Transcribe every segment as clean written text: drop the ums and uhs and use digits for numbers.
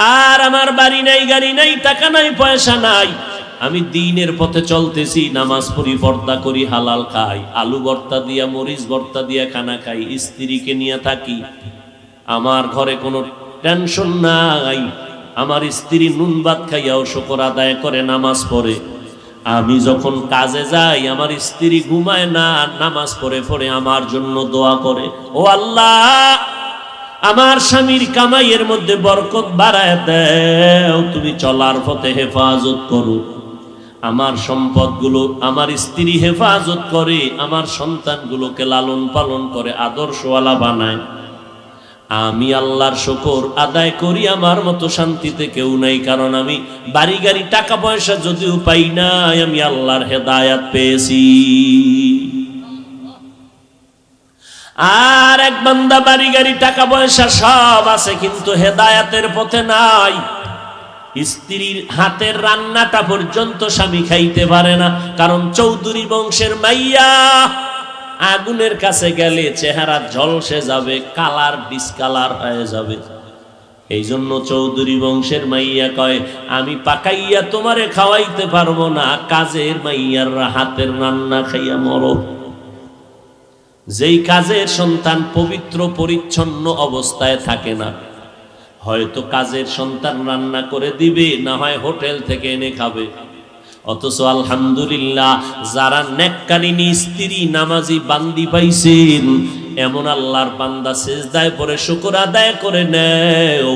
আর আমার বাড়ি নাই, গাড়ি নাই, টাকা নাই, পয়সা নাই, আমি দ্বীনের পথে চলতেছি, নামাজ পড়ি, পর্দা করি, হালাল খাই, আলু ভর্তা দিয়া মরিচ ভর্তা দিয়া খানা খাই, স্ত্রীকে নিয়ে থাকি, আমার ঘরে কোনো টেনশন নাই, আমার স্ত্রী নুন ভাত খাইয়াও শুকর আদায় করে, নামাজ পড়ে। আমি যখন কাজে যাই আমার স্ত্রী ঘুমায় না, নামাজ পড়ে পড়ে আমার জন্য দোয়া করে, ও আল্লাহ আমার স্বামীর কামাইয়ের মধ্যে বরকত বাড়ায় দাও, তুমি চলার পথে হেফাজত করো, আমার সম্পদগুলো আমার স্ত্রী হেফাজত করে, আমার সন্তানগুলোকে লালন পালন করে, আদর্শওয়ালা বানায়। আমি আল্লাহর শুকর আদায় করি, আমার মতো শান্তিতে কেউ নাই, কারণ আমি বাড়ি গাড়ি টাকা পয়সা যদিও পাই নাই, আমি আল্লাহর হেদায়াত পেয়েছি। আর এক বান্দা বাড়ি গাড়ি টাকা পয়সা সব আছে কিন্তু হেদায়াতের পথে নাই, স্ত্রীর হাতের রান্নাটা পর্যন্ত স্বামী খাইতে পারে না, কারণ চৌধুরী বংশের মাইয়া, আগুনের কাছে গেলে চেহারা ঝলসে যাবে, কালার ডিসকালার হয়ে যাবে। এই জন্য চৌধুরী বংশের মাইয়া কয়, আমি পাকাইয়া তোমারে খাওয়াইতে পারবো না, কাজের মাইয়ার হাতের রান্না খাইয়া মরো। যেই কাজের সন্তান পবিত্র পরিচ্ছন্ন অবস্থায় থাকে না, হয়তো কাজের সন্তান রান্না করে দিবে, না হয় হোটেল থেকে এনে খাবে। অথচ আলহামদুলিল্লাহ যারা নেককারিনী স্ত্রী নামাজি বান্দি পাইছেন, এমন আল্লাহর বান্দা সিজদায় পড়ে শুকর আদায় করে নেও,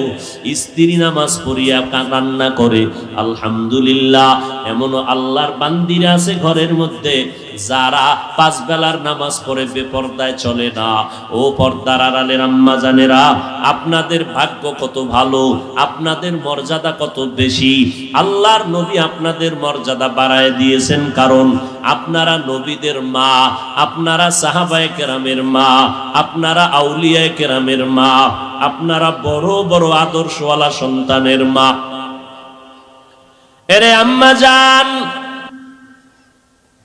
স্ত্রী নামাজ পড়িয়া রান্না করে, আলহামদুলিল্লাহ। এমন আল্লাহর বান্দিরা আছে ঘরের মধ্যে যারা পাঁচ বেলার নামাজ পড়ে বেপরদায় চলে না। ও পর্দার আড়ালের আম্মা জানেরা, আপনাদের ভাগ্য কত ভালো, আপনাদের মর্যাদা কত বেশি। আল্লাহর নবী আপনাদের মর্যাদা বাড়ায় দিয়েছেন, কারণ আপনারা নবীদের মা, আপনারা সাহাবায়ে কেরামের মা, আপনারা আউলিয়ায়ে কেরামের মা, আপনারা বড় বড় আদর্শওয়ালা সন্তানের মা। এরে আম্মা জান,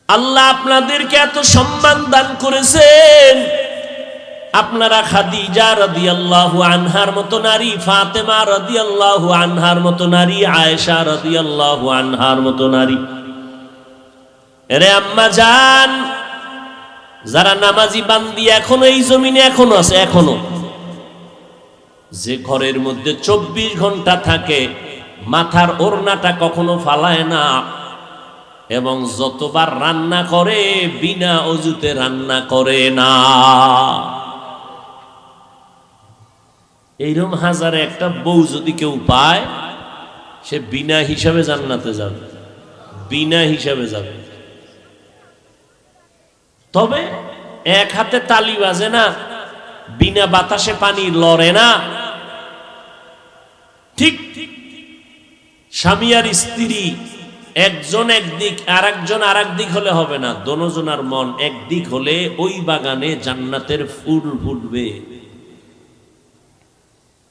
আল্লাহ আপনাদেরকে এত সম্মান দান করেছেন, আপনারা খাদিজা রাদিয়াল্লাহু আনহার মতো নারী, ফাতেমা রাদিয়াল্লাহু আনহার মতো নারী, আয়েশা রাদিয়াল্লাহু আনহার মতো নারী। এরে আম্মা জান, যারা নামাজি বান্দি এখনো এই জমিনে এখনো আছে, এখনো যে ঘরের মধ্যে 24 ঘন্টা থাকে, মাথার ওড়নাটা কখনো ফালায় না, এবং যতবার রান্না করে বিনা অজুতে রান্না করে না। এইরকম হাজারে একটা বউ যদি কেউ পায়, সে বিনা হিসাবে জান্নাতে যাবে, বিনা হিসাবে যাবে। তবে এক হাতে তালি বাজে না, বিনা বাতাসে পানি লড়ে না। ঠিক স্বামী আর স্ত্রী একজন একদিক আর একজন আর একদিক হলে হবে না, দোনোজনার মন একদিক হলে ওই বাগানে জান্নাতের ফুল ফুটবে,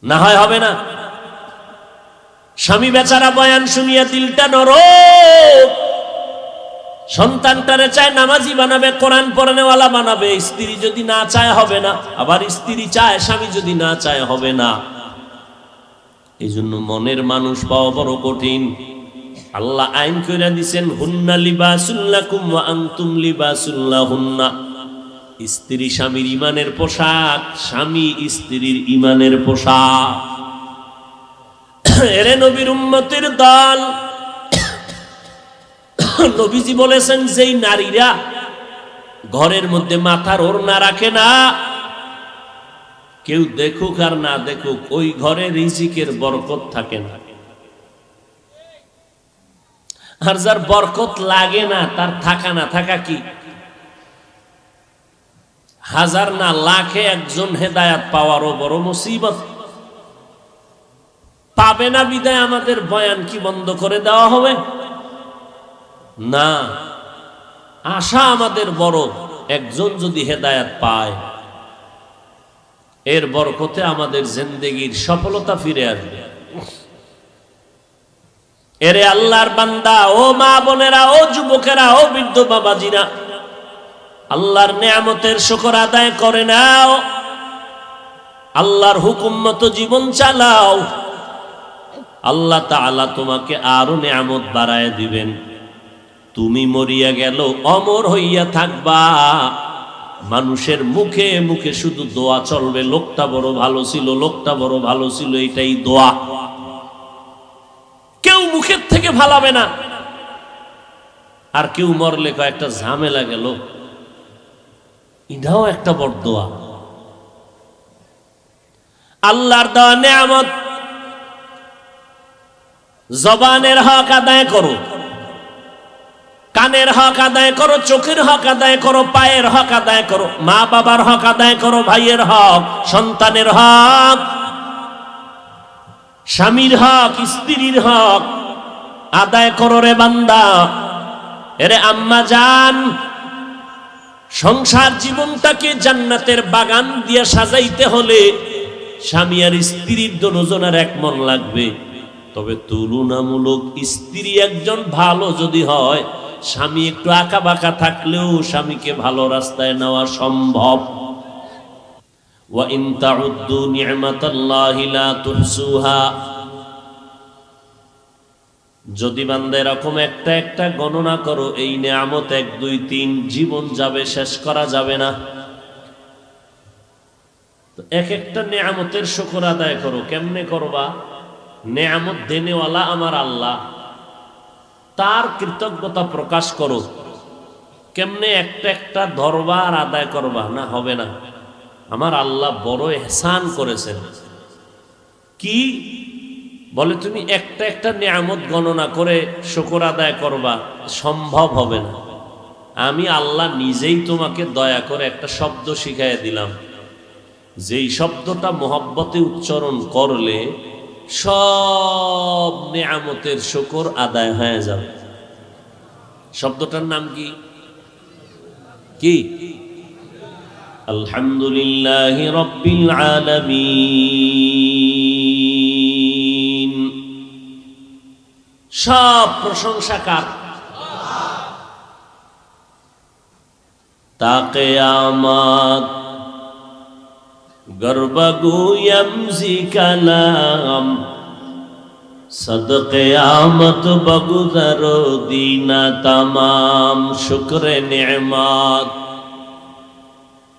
না হয় হবে না। স্বামী বেচারা বয়ান শুনিয়া দিলটা নরম, সন্তানটারে চায় নামাজি বানাবে, কোরআন পড়ানেওয়ালা বানাবে, স্ত্রী যদি না চায় হবে না, আবার স্ত্রী চায়, স্বামী যদি না চায় হবে না। এই জন্য মনের মানুষ পাওয়া বড় কঠিন। আল্লাহ আইন কইরা দিবেন, হুন্না লিবাসুল লাকুম ওয়া আনতুম লিবাসুল লাহুন্না। স্ত্রী স্বামীর ঈমানের পোশাক, স্বামী স্ত্রীর ঈমানের পোশাক। এরে নবীর উম্মতের দল, নবীজি বলেছেন, যেই নারীরা ঘরের মধ্যে মাথার ওড়না রাখে না, কেউ দেখুক আর না দেখুক, ওই ঘরে রিজিকের বরকত থাকে না। আর যার বরকত লাগে না, তার থাকা না থাকা কি? হাজার না লাখে একজন হেদায়াত পাওয়ারও বড় মুসিবত। পাবে না বিদায় আমাদের বয়ান কি বন্ধ করে দেওয়া হবে? না, আশা আমাদের বড়, একজন যদি হেদায়াত পায়, এর বরকতে আমাদের জিন্দেগীর সফলতা ফিরে আসবে। এরে আল্লাহর বান্দা, ও মা বোনেরা, ও যুবকেরা, ও বৃদ্ধ বাবাজিরা, আল্লাহর নেয়ামতের শুকর আদায় করে নাও, আল্লাহর হুকুম মতো জীবন চালাও। আল্লাহ তাআলা তোমাকে আরো নিয়ামত বাড়ায় দিবেন। তুমি মরিয়া গেল অমর হইয়া থাকবা, মানুষের মুখে মুখে শুধু দোয়া চলবে, লোকটা বড় ভালো ছিল, লোকটা বড় ভালো ছিল, এটাই দোয়া। কেউ মুখের থেকে ভালাবে না। আর কেউ মরলে কয়েকটা ঝামেলা গেল, এটাও একটা বড় দোয়া। আল্লাহর দেওয়া নিয়ামত, জবানের হক আদায় করো, কানের হক আদায় করো, চোখের হক আদায় করো, পায়ের হক আদায় করো, মা বাবার হক আদায় করো, ভাইয়ের হক, সন্তানের হক, স্বামীর হক, স্ত্রীর হক আদায় করো রে বান্দা। এরে আম্মা জান, সংসার জীবনটাকে জান্নাতের বাগান দিয়ে সাজাইতে হলে স্বামী আর স্ত্রীর দুজনের এক মন লাগবে। তবে তুলনামূলক স্ত্রী একজন ভালো যদি হয়, স্বামী একটু আঁকা বাঁকা থাকলেও স্বামীকে ভালো রাস্তায় নেওয়া সম্ভব। ওয়া ইন তাউদ্দু নি'মাতাল্লাহি লা তুহসুহা, যদি বান্দা এরকম একটা একটা গণনা করো, এই নিয়ামত 1 2 3 জীবন যাবে, শেষ করা যাবে না। তো এক একটা নিয়ামতের শুকর আদায় করো। কেমনে করবা? নিয়ামত দেনেওয়ালা আমার আল্লাহ, তার কৃতজ্ঞতা প্রকাশ করো। কেমনে? একটা একটা ধরবা আর আদায় করবা না, হবে না। আমার আল্লাহ বড় ইহসান করেছেন। কি বলে? তুমি একটা একটা নিয়ামত গণনা করে শুকর আদায় করবা, সম্ভব হবে না। আমি আল্লাহ নিজেই তোমাকে দয়া করে একটা শব্দ শিখাইয়া দিলাম, যেই শব্দটা মোহাব্বতে উচ্চারণ করলে সব নিয়ামতের শুকর আদায় হয়ে যাবে। শব্দটার নাম কি? কি? আলহামদুলিল্লাহি রাব্বিল আলামিন। সব প্রশংসা কার? তা কিয়ামত গর্বগুয়ম জি কালাম, সদ কিয়ামত বগুজর দিনা তমাম। শুকরে নি'মত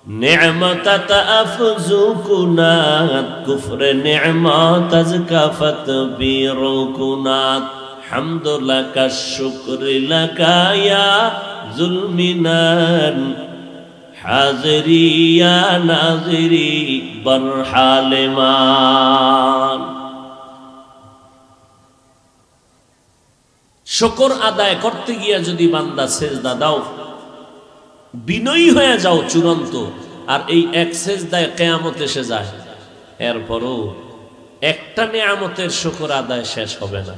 নি'মতত আফজু কুনাত, কুফরে নি'মত আজকাফত বিরু কুনাত। হামদু লাকা শুকরি লাকা ইয়া যুলমিনান, হাজিরি ইয়া নাজিরি বরহালেমান। শুকর আদায় করতে গিয়া যদি বান্দা সেজদা দাও, বিনয়ী হয়ে যাও চূড়ান্ত, আর এই এক সেজদায় কিয়ামত এসে যায়, এরপরও একটা নিয়ামতের শুকর আদায় শেষ হবে না।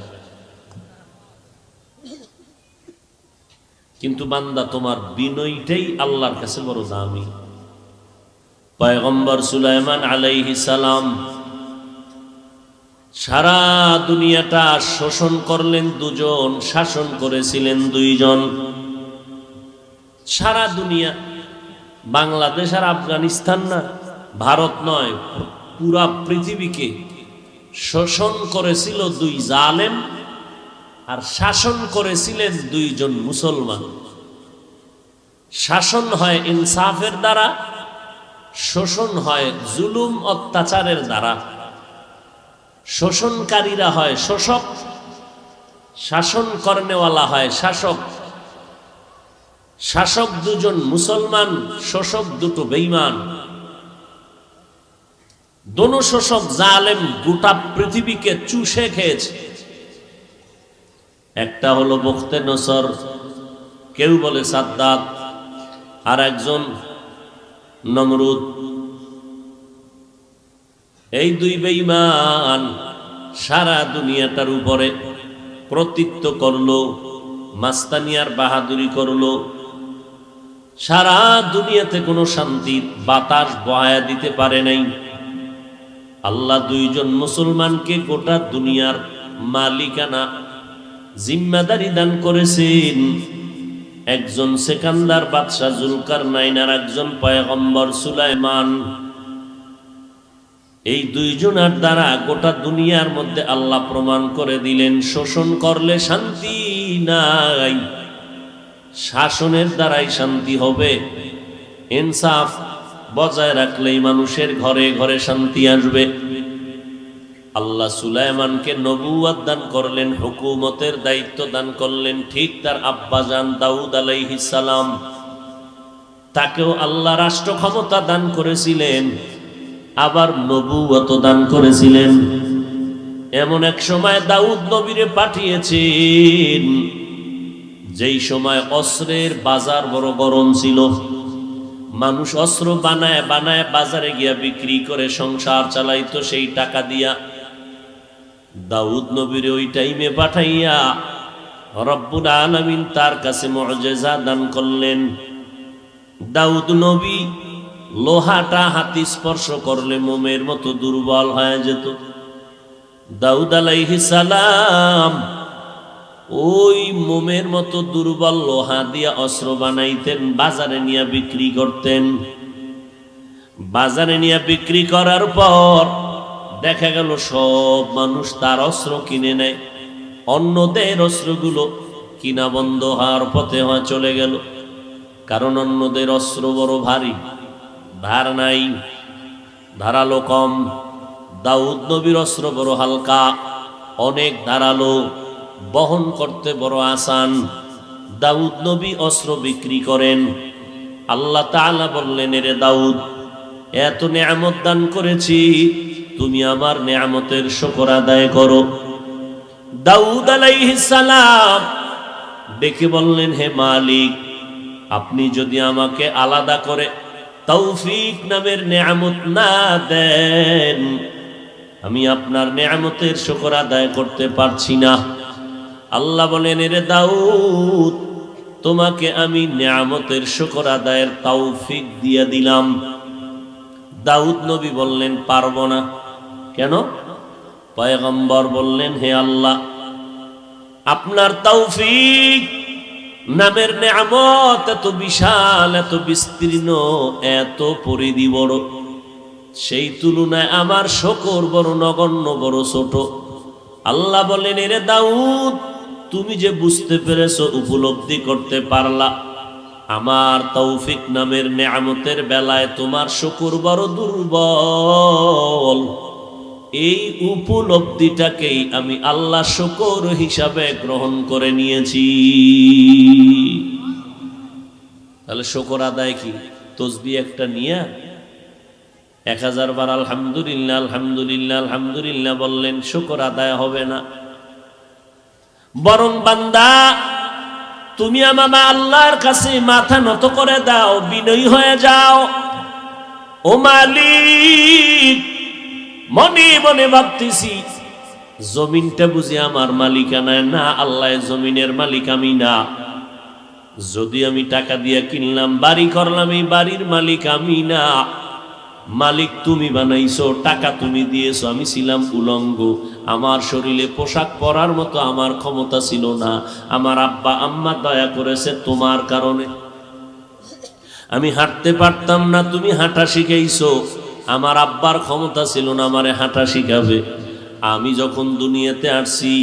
কিন্তু বান্দা, তোমার বিনয়টাই আল্লাহর কাছে বড় দামি। পয়গম্বর সুলাইমান আলাইহিস সালাম সারা দুনিয়াটা শোষণ করলেন দুজন, শাসন করেছিলেন দুইজন। সারা দুনিয়া, বাংলাদেশ আর আফগানিস্তান না, ভারত নয়, পুরা পৃথিবীকে শোষণ করেছিল দুই জালেম, আর শাসন করেছিলেন দুইজন মুসলমান। শাসন হয় ইনসাফের দ্বারা, শোষণ হয় জুলুম অত্যাচারের দ্বারা। শোষণকারীরা হয় শোষক, শাসন করেনেওয়ালা হয় শাসক। শাসক দুজন মুসলমান, শোষক দুটো বেঈমান। দোনো শোষক জালেম গোটা পৃথিবীকে চুষে খেয়েছে। একটা হলো বখতে নসর, কেউ বলে সাদ্দাত, আর একজন নমরুদ। এই দুই বেঈমান সারা দুনিয়াটার উপরে কর্তৃত্ব করলো, মাস্তানিয়ার বাহাদুরি করলো। সারা দুনিয়াতে কোনো শান্তির বাতাস বহায়া দিতে পারে নাই। আল্লাহ দুইজন মুসলমানকে গোটা দুনিয়ার মালিকানা জিম্মাদারি দান করেছেন। একজন সেকান্দার বাদশাহ জুলকারনাইন, আর একজন পয়গম্বর সুলাইমান। এই দুইজনের দ্বারা গোটা দুনিয়ার মধ্যে আল্লাহ প্রমাণ করে দিলেন শোষণ করলে শান্তি নাই, শাসনের দ্বারাই শান্তি হবে। ইনসাফ বজায় রাখলেই মানুষের ঘরে ঘরে শান্তি আসবে। আল্লাহ সুলাইমানকে নবুয়ত দান করলেন, হুকুমতের দায়িত্ব দান করলেন। ঠিক তার আব্বাজান দাউদ আলাইহিস সালাম, তাকেও আল্লাহ রাষ্ট্র ক্ষমতা দান করেছিলেন, আবার নবুয়ত দান করেছিলেন। এমন এক সময় দাউদ নবীরে পাঠিয়েছেন যেই সময় অস্ত্রের বাজার বড় গরম ছিল। মানুষ অস্ত্র বানায় বানায় বাজারে গিয়া বিক্রি করে সংসার চালাইতো সেই টাকা দিয়া। দাউদ নবীর ওই টাইমে পাঠাইয়া রব্বুল আলামিন তার কাছে মুআজিজা দান করলেন। দাউদ নবী লোহাটা হাতে স্পর্শ করলে মোমের মতো দুর্বল হয়ে যেত। দাউদ আলাইহিস সালাম ওই মোমের মতো দুর্বল লোহা দিয়া অস্ত্র বানাইতেন, বাজারে নিয়ে বিক্রি করতেন। বাজারে নিয়ে বিক্রি করার পর দেখা গেল সব মানুষ তার অস্ত্র কিনে নেয়, অন্যদের অস্ত্রগুলো কিনা বন্ধ হওয়ার পথে চলে গেল। কারণ অন্যদের অস্ত্র বড় ভারী, ধার নাই, ধারালো কম। দাউদ নবীর অস্ত্র বড় হালকা, অনেক ধারালো, বহন করতে বড় আসান। দাউদ নবী অস্ত্র বিক্রি করেন। আল্লাহ তাআলা বললেন, এরে দাউদ, এত নেয়ামত দান করেছি, তুমি আমার নেয়ামতের শুকর আদায় করো। দাউদ আলাইহিস সালাম ডেকে বললেন, হে মালিক, আপনি যদি আমাকে আলাদা করে তৌফিক নামের নেয়ামত না দেন, আমি আপনার নেয়ামতের শুকর আদায় করতে পারছি না। আল্লাহ বলেন, এরে দাউদ, তোমাকে আমি নেয়ামতের শুকর আদায়ের তৌফিক দিয়ে দিলাম। দাউদ নবী বললেন, পারবো না। কেন? পয়গম্বর বললেন, হে আল্লাহ, আপনার তৌফিক নামের নেয়ামত এত বিশাল, এত বিস্তীর্ণ, এত পরিধি বড়, সেই তুলনায় আমার শুকর বড় নগণ্য, বড় ছোট। আল্লাহ বলেন, এরে দাউদ, তুমি যে বুঝতে পেরেছো, উপলব্ধি করতে পারলা, আমার তৌফিক নামের নেয়ামতের বেলায় তোমার শুকর বড় দুর্বল। এই উপলব্ধিটাকেই আমি আল্লাহ শুকর হিসাবে গ্রহণ করে নিয়েছি। তাহলে শুকর আদায় কি? তসবিহ একটা নিয়ে 1000 বার আলহামদুলিল্লাহ আলহামদুলিল্লাহ আলহামদুলিল্লাহ বললেন, শুকর আদায় হবে না। বরং বান্দা, তুমি আমার আল্লাহর কাছে মাথা নত করে দাও, বিনয়ী হয়ে যাও। ও মালিক, মনে মনে ভাবতেছি, জমিনটা বুঝি আমার মালিকানায় না, আল্লাহ জমিনের মালিক আমি না। যদি আমি টাকা দিয়ে কিনলাম, বাড়ি করলাম, এই বাড়ির মালিক আমি না, মালিক তুমি বানাইছো, টাকা তুমি দিয়েছো, আমি ছিলাম উলঙ্গ, আমার শরীরে পোশাক পরার মতো আমার ক্ষমতা ছিল না। আমার আব্বা আম্মা দয়া করেছে তোমার কারণে, আমি হাঁটতে পারতাম না, তুমি হাঁটা শিখাইছো। আমার আব্বার ক্ষমতা ছিল না আমারে হাঁটা শিখাবে। আমি যখন দুনিয়াতে আসছি,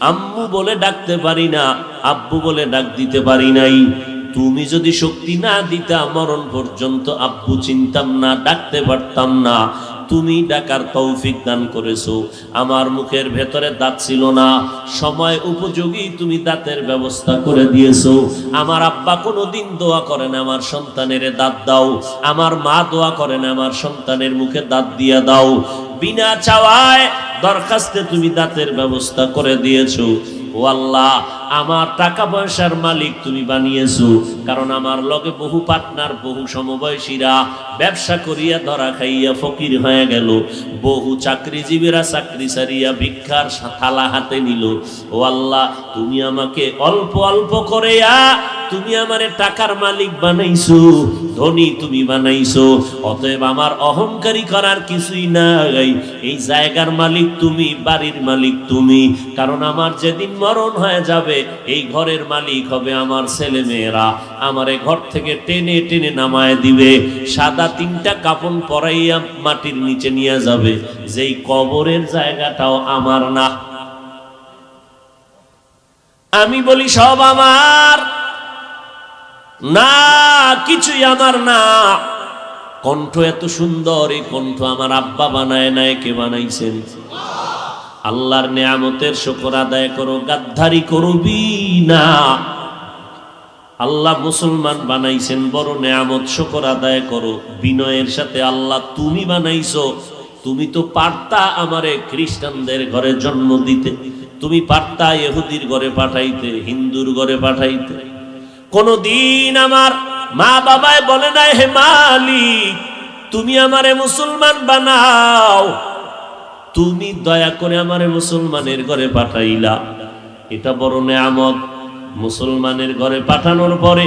আম্মু বলে ডাকতে পারি না, আব্বু বলে ডাক দিতে পারি নাই। তুমি যদি শক্তি না দিতা, মরণ পর্যন্ত আব্বু চিনতাম না, ডাকতে পারতাম না। তুমি ডাকার তৌফিক দান করেছো। আমার মুখের ভেতরে দাঁত ছিল না, সময় উপযোগী তুমি দাঁতের ব্যবস্থা করে দিয়েছো। আমার আব্বা কোনোদিন দোয়া করে না আমার সন্তানের দাঁত দাও, আমার মা দোয়া করে না আমার সন্তানের মুখে দাঁত দিয়া দাও। বিনা চাওয়ায় দরখাস্তে তুমি দাঁতের ব্যবস্থা করে দিয়েছো। ও আল্লাহ, আমার টাকা পয়সার মালিক তুমি বানিয়েছো, কারণ আমার লগে বহু পার্টনার, বহু সমবয়সীরা ব্যবসা করিয়া ধরা খাইয়া ফকির হয়ে গেল। বহু চাকরিজীবীরা চাকরি ছাড়িয়া ভিক্ষার থালা হাতে নিল। ও আল্লাহ, তুমি আমাকে অল্প অল্প করিয়া তুমি আমারে টাকার মালিক বানাইছো, ধনী তুমি বানাইছো। অতএব আমার অহংকারী করার কিছুই নাই। এই জায়গার মালিক তুমি, বাড়ির মালিক তুমি, কারণ আমার যেদিন মরণ হয়ে যাবে, এই ঘরের মালিক হবে আমার ছেলে মেয়েরা। আমারে ঘর থেকে টেনে টেনে নামায় দিবে, সাদা 3টা কাফন পরাইয়া মাটির নিচে নিয়ে যাবে, যেই কবরের জায়গাটাও আমার না। আমি বলি সব আমার না, কিছুই আমার না। কণ্ঠ এত সুন্দর, এই কণ্ঠ আমার আব্বা বানায় নাই, কে বানাইছেন? আল্লাহর নেয়ামতের শুকর আদায় করো, গাদ্দারি করবি না। আল্লাহ মুসলমান বানাইছেন, বড় নেয়ামত, শুকর আদায় করো বিনয়ের সাথে। আল্লাহ তুমি বানাইছো, তুমি তো পারতা আমারে খ্রিস্টানদের ঘরে জন্ম দিতে, তুমি পারতা ইহুদির ঘরে পাঠাইতে, হিন্দুর ঘরে পাঠাইতে। কোনদিন আমার মা বাবায় বলে নাই হে মালিক তুমি আমারে মুসলমান বানাও, তুমি দয়া করে আমারে মুসলমানের ঘরে পাঠাইলা। এটা বড় নেয়ামত। মুসলমানের ঘরে পাঠানোর পরে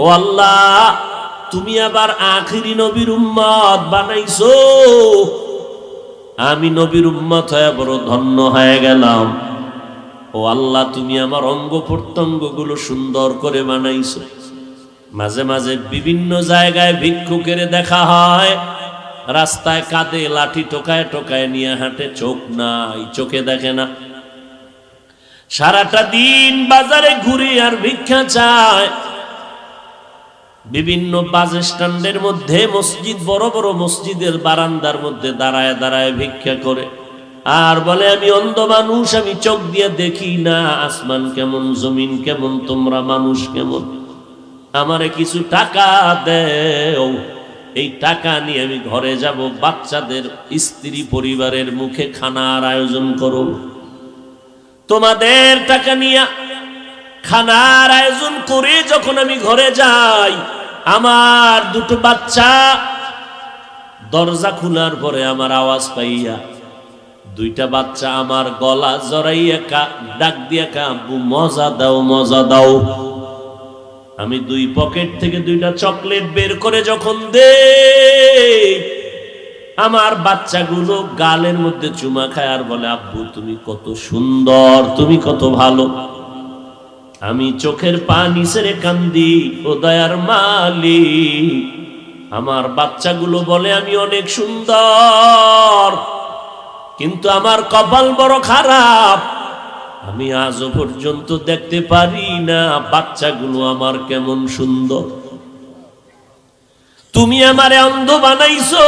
ও আল্লাহ তুমি আবার আখিরি নবীর উম্মত বানাইছো। আমি নবীর উম্মত হয়ে বড় ধন্য হয়ে গেলাম। ও আল্লাহ তুমি আমার অঙ্গ প্রত্যঙ্গ গুলো সুন্দর করে বানাইছো। মাঝে মাঝে বিভিন্ন জায়গায় ভিক্ষুকের দেখা হয়, রাস্তায় কাঁদে, লাঠি টোকায় টোকায় নিয়ে হাঁটে, চোখ নাই, চোখে দেখে না। সারাটা দিন বাজারে ঘুরে আর ভিক্ষা চায়। বিভিন্ন বাস স্ট্যান্ডের মধ্যে, মসজিদ, বড় বড় মসজিদের বারান্দার মধ্যে দাঁড়ায় দাঁড়ায় ভিক্ষা করে আর বলে আমি অন্ধ মানুষ, আমি চোখ দিয়ে দেখি না আসমান কেমন, জমিন কেমন, তোমরা মানুষ কেমন, আমারে কিছু টাকা দেও, এই টাকা নিয়ে আমি ঘরে যাব, বাচ্চাদের, স্ত্রী পরিবারের মুখে খানার আয়োজন করো। তোমাদের টাকা নিয়ে খানার আয়োজন করে যখন আমি ঘরে যাই, আমার 2টো বাচ্চা দরজা খোলার পরে আমার আওয়াজ পাইয়া 2টা বাচ্চা আমার গলা জড়াইয়া ডাক দিয়া আব্বু মজা দাও, মজা দাও। আমি 2 পকেট থেকে 2টা চকলেট বের করে যখন দেই, আমার বাচ্চাগুলো গালের মধ্যে চুমা খায় আর বলে আব্বু তুমি কত সুন্দর, তুমি কত ভালো। আমি চোখের পানি ছেড়ে কান্দি, ও দয়ার মালিক আমার বাচ্চাগুলো বলে আমি অনেক সুন্দর, কিন্তু আমার কপাল বড় খারাপ, আমি আজও পর্যন্ত দেখতে পারি না বাচ্চাগুলো আমার কেমন সুন্দর। তুমি আমারে অন্ধ বানাইছো,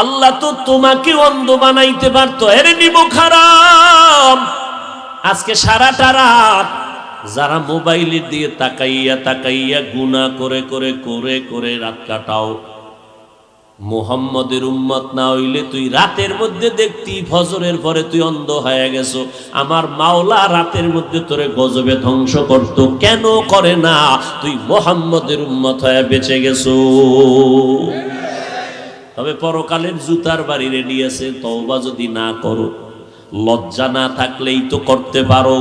আল্লাহ তো তোমাকে অন্ধ বানাইতে পারতো। এরে নিব খারাপ। আজকে সারাটা রাত যারা মোবাইলের দিয়ে তাকাইয়া তাকাইয়া গুনাহ করে করে করে করে রাত কাটাও, মুহাম্মদের উম্মত না হইলে তুই রাতের মধ্যে দেখতি, ফজরের পরে তুই অন্ধ হয়ে গেছো। আমার মাওলা রাতের মধ্যে তোরে গজবে ধ্বংস করত, কেন করে না? তুই মুহাম্মদের উম্মত হয়ে বেঁচে গেছো। তবে পরকালের জুতার বাড়ি রেডি আছে, তওবা যদি না করো, লজ্জা না থাকলেই তো করতে পারো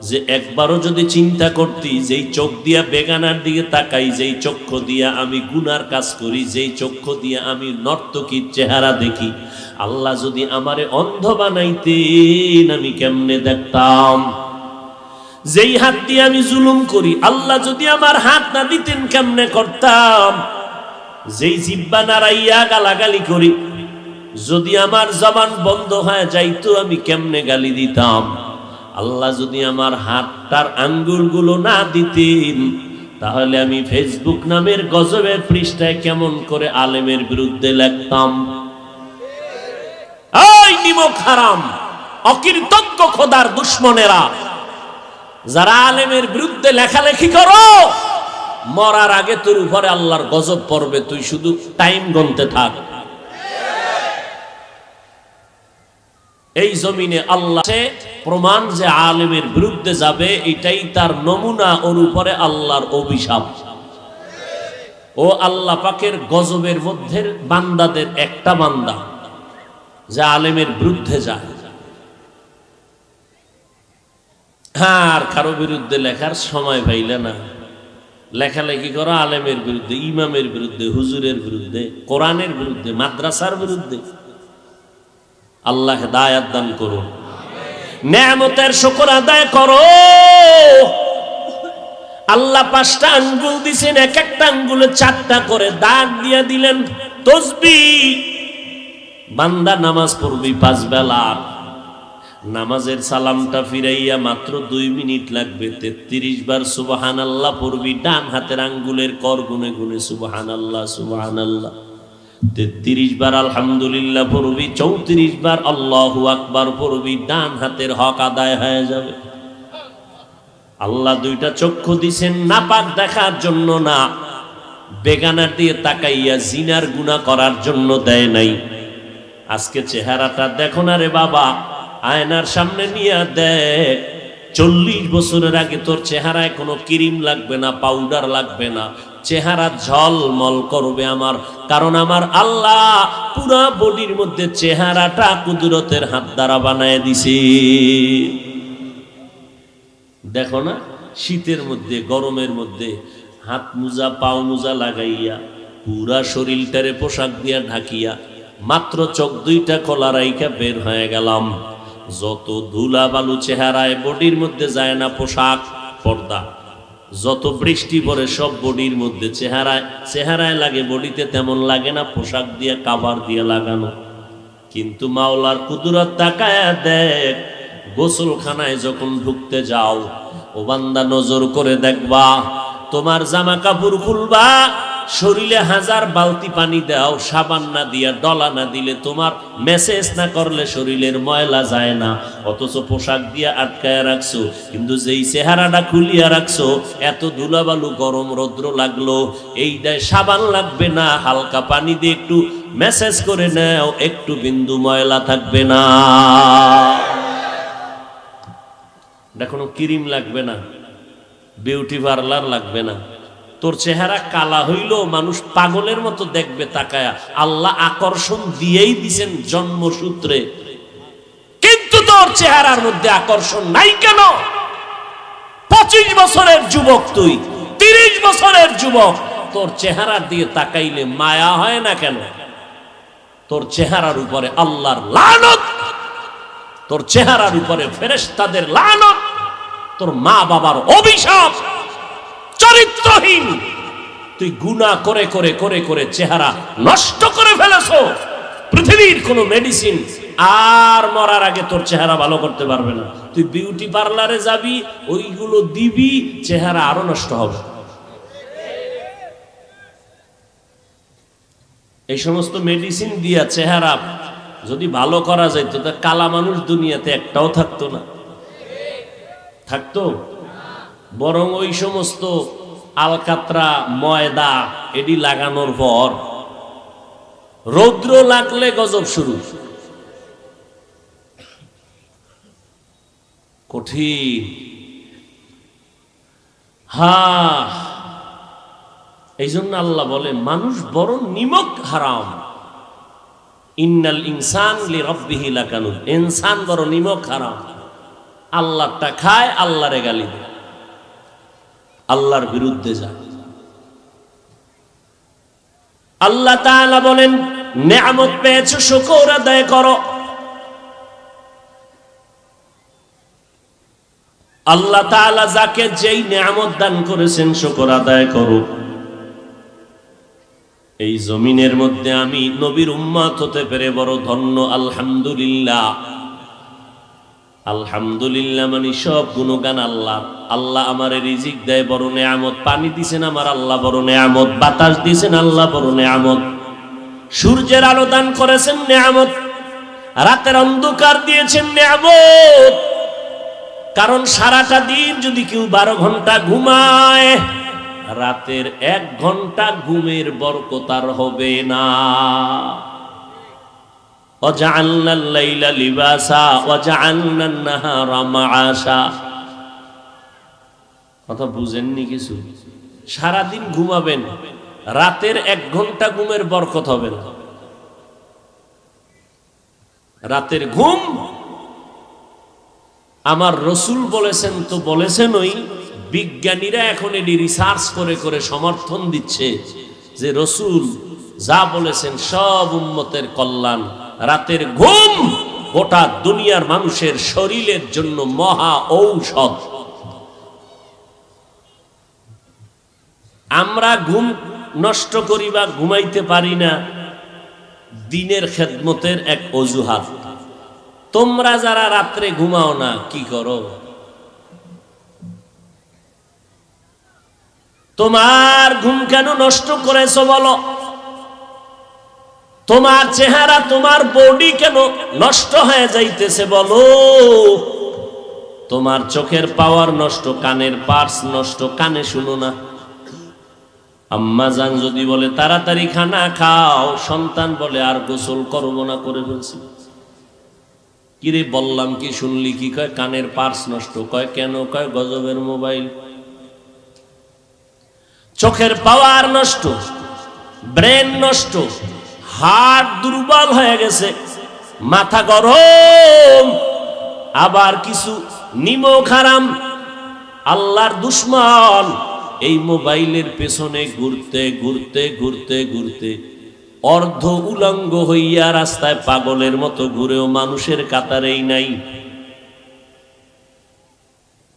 যে একবারও যদি চিন্তা করতি, যেই চোখ দিয়া বেগানার দিকে তাকাই, যেই চক্ষু দিয়া আমি গুনার কাজ করি, যেই চক্ষু দিয়া আমি নর্তকীর চেহারা দেখি, আল্লাহ যদি আমারে অন্ধ বানাইতেন আমি কেমনে দেখতাম। যেই হাত দিয়ে আমি জুলুম করি, আল্লাহ যদি আমার হাত না দিতেন কেমনে করতাম। যেই জিহ্বা নাড়াইয়া গালাগালি করি, যদি আমার জবান বন্ধ হয়ে যাইতো আমি কেমনে গালি দিতাম। আল্লাহ যদি আমার হাতটার আঙ্গুলগুলো না দিতেন, তাহলে আমি ফেসবুক নামের গজবের পৃষ্ঠায় কেমন করে আলেমের বিরুদ্ধে লিখতাম। এই নিমক হারাম অকৃতজ্ঞ খোদার দুশমনেরা, যারা আলেমের বিরুদ্ধে লেখালেখি করো, মরার আগে তোর উপরে আল্লাহর গজব পড়বে, তুই শুধু টাইম গুনতে থাক। এই জমিনে আল্লাহ প্রমাণ যে আলেমের বিরুদ্ধে যাবে, এটাই তার নমুনা, ওর উপরে আল্লাহর অভিশাপ। ও আল্লাহ পাকের গজবের মধ্যে বান্দাদের একটা বান্দা যে আলেমের বিরুদ্ধে যায়। হ্যাঁ, আর কারো বিরুদ্ধে লেখার সময় পাইলে না, লেখালেখি করো আলেমের বিরুদ্ধে, ইমামের বিরুদ্ধে, হুজুরের বিরুদ্ধে, কোরআনের বিরুদ্ধে, মাদ্রাসার বিরুদ্ধে। আল্লাহ হেদায়াত দান করুন। নেয়ামতের শুকর আদায় করো। আল্লাহ 5টা আঙ্গুল দিছেন, এক একটা আঙ্গুলে 4টা করে দাগ দিয়ে দিলেন তসবিহ। বান্দা নামাজ পড়বি 5 বেলা, নামাজের সালামটা ফিরাইয়া মাত্র 2 মিনিট লাগবে। 33 বার সুবহানাল্লাহ পড়বি, ডান হাতের আঙ্গুলের কর গুনে গুনে সুবহানাল্লাহ সুবহানাল্লাহ। 33 বার আলহামদুলিল্লাহ পড়বি, 34 বার আল্লাহু আকবার পড়বি, ডান হাতের হক আদায় হয়ে যাবে। আল্লাহ 2টা চক্ষু দিছেন নাপাক দেখার জন্য না, বেগানার দিয়ে তাকাইয়া জিনার গুনাহ করার জন্য দেয় নাই। আজকে চেহারাটা দেখো না রে বাবা, আয়নার সামনে নিয়ে দেখ। 40 বছরের আগে তোর চেহারায় কোনো ক্রিম লাগবে না, পাউডার লাগবে না, চেহারা ঝলমল করবে আমার। কারণ আমার আল্লাহ পুরা বডির মধ্যে চেহারাটা কুদরতের হাত দ্বারা বানায় দিছে। দেখো না, শীতের মধ্যে গরমের মধ্যে হাত মোজা পাও মোজা লাগাইয়া পুরা শরীরটারে পোশাক দিয়া ঢাকিয়া মাত্র চোখ 2টা খোলা রাইখা বের হয়ে গেলাম। যত ধুলা বালু চেহারায় বডির মধ্যে যায় না, পোশাক পর্দা, যত বৃষ্টি পড়ে সব বডির মধ্যে চেহারায় লাগে, বডিতে তেমন লাগে না, পোশাক দিয়ে কাভার দিয়ে লাগানো। কিন্তু মাওলার কুদরত তাকায়া দেখ, গোসলখানায় যখন ঢুকতে যাও ও বান্দা নজর করে দেখবা, তোমার জামা কাপড় খুলবা, শরীরে 1000 বালতি পানি দাও, সাবান না দিয়া ডলা না দিলে, তোমার মেসেজ না করলে শরীরের ময়লা যায় না, অথচ পোশাক দিয়া আটকায় রাখছো। কিন্তু যেই চেহারাটা খুলিয়া রাখছো, এত ধুলাবালু গরম রৌদ্র লাগলো, এইটায় সাবান লাগবে না, হালকা পানি দিয়ে একটু মেসেজ করে নাও, একটু বিন্দু ময়লা থাকবে না। কোনো ক্রিম লাগবে না, বিউটি পার্লার লাগবে না। তোর চেহারা কালা হইলেও মানুষ পাগলের মতো দেখবে তাকায়া, আল্লাহ আকর্ষণ দিয়েই দিছেন জন্মসূত্রে। কিন্তু তোর চেহারার মধ্যে আকর্ষণ নাই কেন? 25 বছরের যুবক তুই, 30 বছরের যুবক, তোর চেহারার দিকে তাকাইলে মায়া হয় না কেন? তোর চেহারার উপরে আল্লাহর লানত, তোর চেহারার উপরে ফেরেশতাদের লানত, তোর মা বাবার অভিশাপ। চরিত্রহীন তুই গুনাহ করে করে করে করে চেহারা নষ্ট করে ফেলেছো। পৃথিবীর কোন মেডিসিন আর মরার আগে তোর চেহারা ভালো করতে পারবে না। তুই বিউটি পার্লারে যাবি, ওইগুলো দিবি, চেহারা আরো নষ্ট হবে। এই সমস্ত মেডিসিন দিয়া চেহারা যদি ভালো করা যাইত, তা কালা মানুষ দুনিয়াতে একটাও থাকতো না। থাকতো? বরং ওই সমস্ত আলকাতরা ময়দা এডি লাগানোর পর রৌদ্র লাগলে গজব শুরু। কঠিন। এই জন্য আল্লাহ বলে মানুষ বড় নিমক হারাম। ইন্নাল ইনসান লিরাব্বিহি লাকানুদ, ইনসান বড় নিমক হারাম। আল্লাহটা খায়, আল্লাহরে গালি দেয়, আল্লাহর বিরুদ্ধে যায়। আল্লাহ তাআলা বলেন নেয়ামত পেয়েছো, শুকর আদায় করো। আল্লাহ তাআলা যাকে যেই নেয়ামত দান করেছেন শুকর আদায় করো। এই জমিনের মধ্যে আমি নবীর উম্মত হতে পেরে বড় ধন্য, আলহামদুলিল্লাহ। আলহামদুলিল্লাহ মানে সব গুণগান আল্লাহ। আল্লাহ আমারে রিজিক দেয়, বড় নেয়ামত। পানি দিছেন আমার আল্লাহ, বড় নেয়ামত। বাতাস দিছেন আল্লাহ, বড় নেয়ামত। সূর্যের আলো দান করেছেন, নেয়ামত। রাতের অন্ধকার দিয়েছেন, নেয়ামত। কারণ সারাটা দিন যদি কেউ 12 ঘন্টা ঘুমায়, রাতের 1 ঘন্টা ঘুমের বরকত আর হবে না। ওয়াজআলনাল লাইলা লিবাসা ওয়াজআলনান নাহারা মাআশা। কথা বুঝেননি কিছু? সারাদিন ঘুমাবেন, রাতের 1 ঘন্টা ঘুমের বরকত হবে না। রাতের ঘুম আমার রসুল বলেছেন, তো বলেছেন ওই বিজ্ঞানীরা এখন এটি রিসার্চ করে করে সমর্থন দিচ্ছে যে রসুল যা বলেছেন সব উম্মতের কল্যাণ। রাতের ঘুম গোটা দুনিয়ার মানুষের শরীরের জন্য মহা ঔষধ। আমরা ঘুম নষ্ট করি বা ঘুমাইতে পারি না, দিনের খেদমতের এক অজুহাত। তোমরা যারা রাত্রে ঘুমাও না কি করো? তোমার ঘুম কেন নষ্ট করেছো বলো? তোমার চেহারা, তোমার বডি কেন নষ্ট হয়ে যাইতেছে বলো? তোমার চোখের পাওয়ার নষ্ট, কানের পার্স নষ্ট, কানে শুনো না। আম্মা জান যদি বলে তাড়াতাড়ি খানা খাও, সন্তান বলে আর গোসল করবো না, করে ফেলছি। কিরে বললাম কি, শুনলি কি? কয় কানের পার্স নষ্ট। কয় কেন? কয় গজবের মোবাইল। চোখের পাওয়ার নষ্ট, ব্রেন নষ্ট, হার্ট দুর্বল হয়ে গেছে, মাথা গরম, আবার কিছু নিমক হারাম আল্লাহর দুশ্মন এই মোবাইলের পেছনে ঘুরতে ঘুরতে ঘুরতে ঘুরতে অর্ধ উলঙ্গ হইয়া রাস্তায় পাগলের মতো ঘুরেও মানুষের কাতারেই নাই।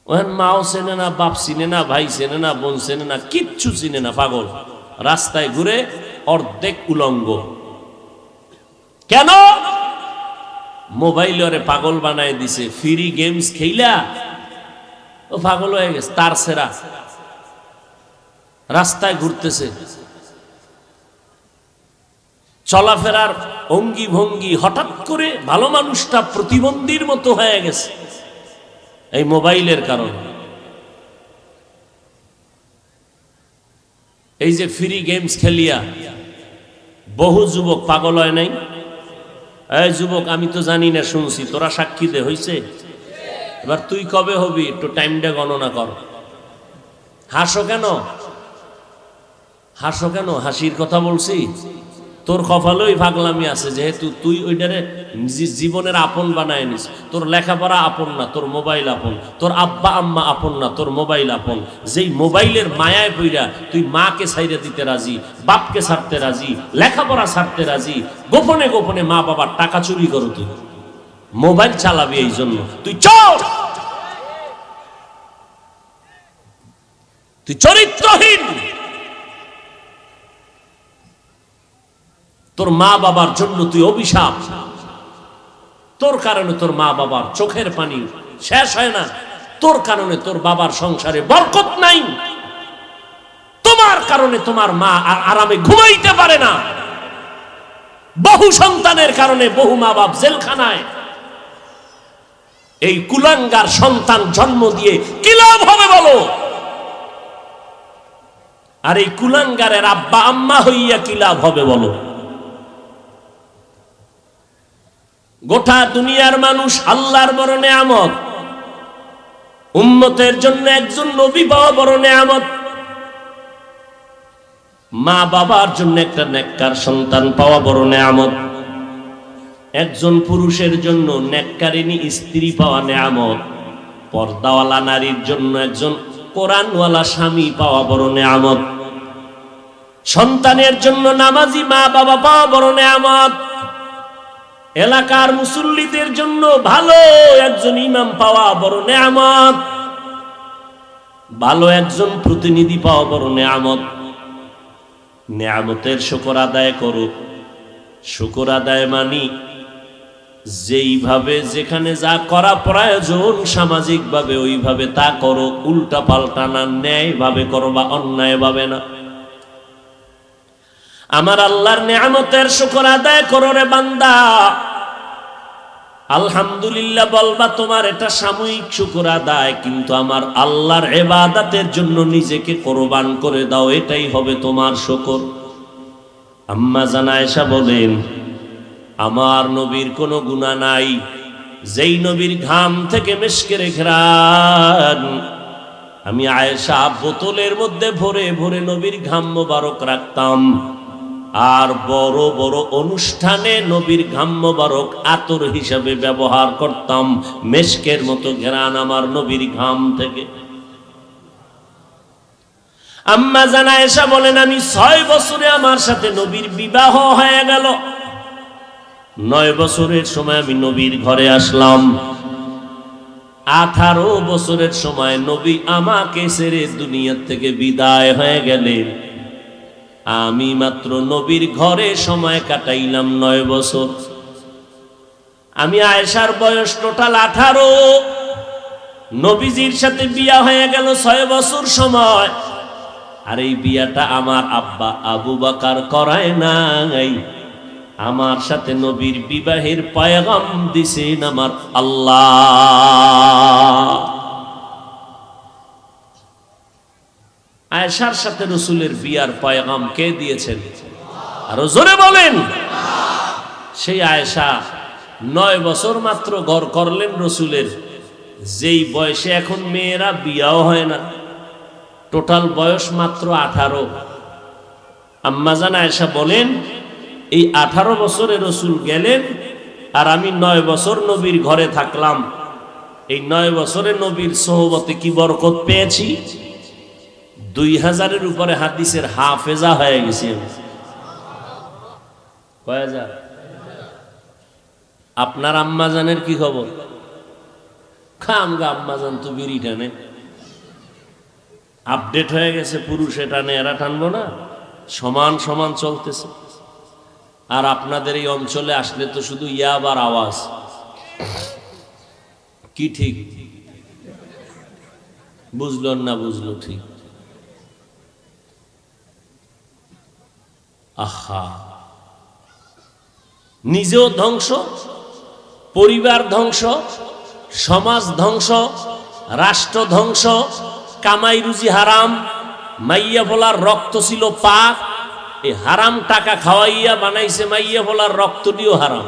ওখানে মাও চেনে না, বাপ চিনে না, ভাই চেনে না, বোন চেনে না, কিচ্ছু চিনে না, পাগল রাস্তায় ঘুরে অর্ধেক উলঙ্গ। কেন? মোবাইল ওরে পাগল বানায় দিছে। ফ্রি গেমস খেইলা ও পাগল হয়ে গেছে, তার সেরা রাস্তায় ঘুরতেছে। চলাফেরার অঙ্গি ভঙ্গি হঠাৎ করে ভালো মানুষটা প্রতিবন্ধীর মতো হয়ে গেছে এই মোবাইলের কারণে। এই যে ফ্রি গেমস খেলিয়া বহু যুবক পাগল হয় নাই? এই যুবক, আমি তো জানি না, শুনছি, তোরা সাক্ষী দে, হইছে? এবার তুই কবে হবি একটু টাইমটা গণনা কর। হাসো কেন? হাসো কেন? হাসির কথা বলছি? তোর কপালেই পাগলামি আছে, যেহেতু তুই ওইটারে জীবনের আপন বানায় নিস। তোর লেখাপড়া আপন না, তোর মোবাইল আপন। তোর আব্বা আম্মা আপন না, তোর মোবাইল আপন। যেই মোবাইলের মায়ায় পইরা তুই মাকে ছাইড়া দিতে রাজি, বাপকে ছাড়তে রাজি, লেখাপড়া ছাড়তে রাজি, গোপনে গোপনে মা বাবার টাকা চুরি করো। তুই মোবাইল চালাবি এই জন্য, তুই চোর, তুই চরিত্রহীন। তোর মা বাবার জন্য তুই অভিশাপ। তোর কারণে তোর মা বাবার চোখের পানি শেষ হয় না, তোর কারণে তোর বাবার সংসারে বরকত নাই, তোমার কারণে তোমার মা আর আরামে ঘুমাইতে পারে না। বহু সন্তানের কারণে বহু মা বাপ জেলখানায়। এই কুলাঙ্গার সন্তান জন্ম দিয়ে কি লাভ হবে বলো? আর এই কুলাঙ্গারের আব্বা আম্মা হইয়া কি লাভ হবে বলো? গোটা দুনিয়ার মানুষ আল্লাহর বড় নেয়ামত, উম্মতের জন্য একজন নবী পাওয়া বড় নেয়ামত, মা বাবার জন্য একটা নেককার সন্তান পাওয়া বড় নেয়ামত, একজন পুরুষের জন্য নেককারিনী স্ত্রী পাওয়া নেয়ামত, পর্দাওয়ালা নারীর জন্য একজন কোরআনওয়ালা স্বামী পাওয়া বড় নেয়ামত, সন্তানের জন্য নামাজি মা বাবা পাওয়া বড় নেয়ামত, এলাকার মুসল্লিদের জন্য ভালো একজন ইমাম পাওয়া বড় নেয়ামত, ভালো একজন প্রতিনিধি পাওয়া বড় নেয়ামত। নেয়ামতের শুকর আদায় করো। শুকর আদায় মানি যেইভাবে যেখানে যা করা প্রয়োজন সামাজিকভাবে ওইভাবে তা করো, উল্টা পাল্টা না, ন্যায়ভাবে করো বা অন্যায় ভাবে না। আমার আল্লাহর নেয়ামতের শুকর আদায় করো রে বান্দা। আলহামদুলিল্লাহ বলবা, তোমার এটা সাময়িক শুকর আদায়, কিন্তু আমার আল্লাহর ইবাদতের জন্য নিজেকে কোরবান করে দাও, এটাই হবে তোমার শুকর। আম্মা জান আয়েশা বলেন, আমার নবীর কোনো গুনাহ নাই, যেই নবীর ঘাম থেকে মিশকের ঘ্রাণ আমি আয়েশা বোতলের মধ্যে ভরে ভরে নবীর ঘাম মোবারক রাখতাম, আর বড় বড় অনুষ্ঠানে নবীর ঘাম মোবারক আতর হিসাবে ব্যবহার করতাম। মেশকের মতো ঘ্রাণ আমার নবীর ঘাম থেকে। আম্মা জান আয়েশা বলেন, আমি 6 বছরে আমার সাথে নবীর বিবাহ হয়ে গেল। 9 বছরের সময় আমি নবীর ঘরে আসলাম। 18 বছরের সময় নবী আমাকে ছেড়ে দুনিয়া থেকে বিদায় হয়ে গেলেন। আমি মাত্র নবীর ঘরে সময় কাটাইলাম 9 বছর। আমি আয়েশার বয়স টোটাল 18। নবীজির সাথে বিয়া হয়ে গেল 6 বছর সময়। আর এই বিয়াটা আমার আব্বা আবু বকর করায় নাই, আমার সাথে নবীর বিবাহের পয়গাম দিছেন আমার আল্লাহ। আয়েশার সাথে রসুলের বিয়ার পয়গাম কে দিয়েছেন? আরো জোরে বলেন। সেই আয়েশা 9 বছর মাত্র ঘর করলেন রসুলের, যেই বয়সে এখন মেয়েরা বিয়াও হয় না। টোটাল বয়স মাত্র 18। আম্মাজান আয়েশা বলেন, এই 18 বছরে রসুল গেলেন আর আমি 9 বছর নবীর ঘরে থাকলাম। এই 9 বছরে নবীর সোহবতে কি বরকত পেয়েছি। 2000-এর উপরে হাদিসের হাফেজা হয়ে গেছি। কয় হাজার? আপনার আম্মাজানের কি খবর? খামগা আম্মাজান তো বিড়ি টানে, আপডেট হয়ে গেছে, পুরুষে টানে, এরা টানবো না, সমান সমান চলতেছে। আর আপনাদের এই অঞ্চলে আসলে তো শুধু ইয়াবার আওয়াজ। কি ঠিক বুঝলো না বুঝলো? ঠিক। আহা, নিজেও ধ্বংস, পরিবার ধ্বংস, সমাজ ধ্বংস, রাষ্ট্র ধ্বংস, কামাই রুজি হারাম, মাইয়া ভোলার রক্ত ছিল পাক, এই হারাম টাকা খাওয়াইয়া বানাইছে মাইয়া ভোলার রক্ত দিয়েও হারাম।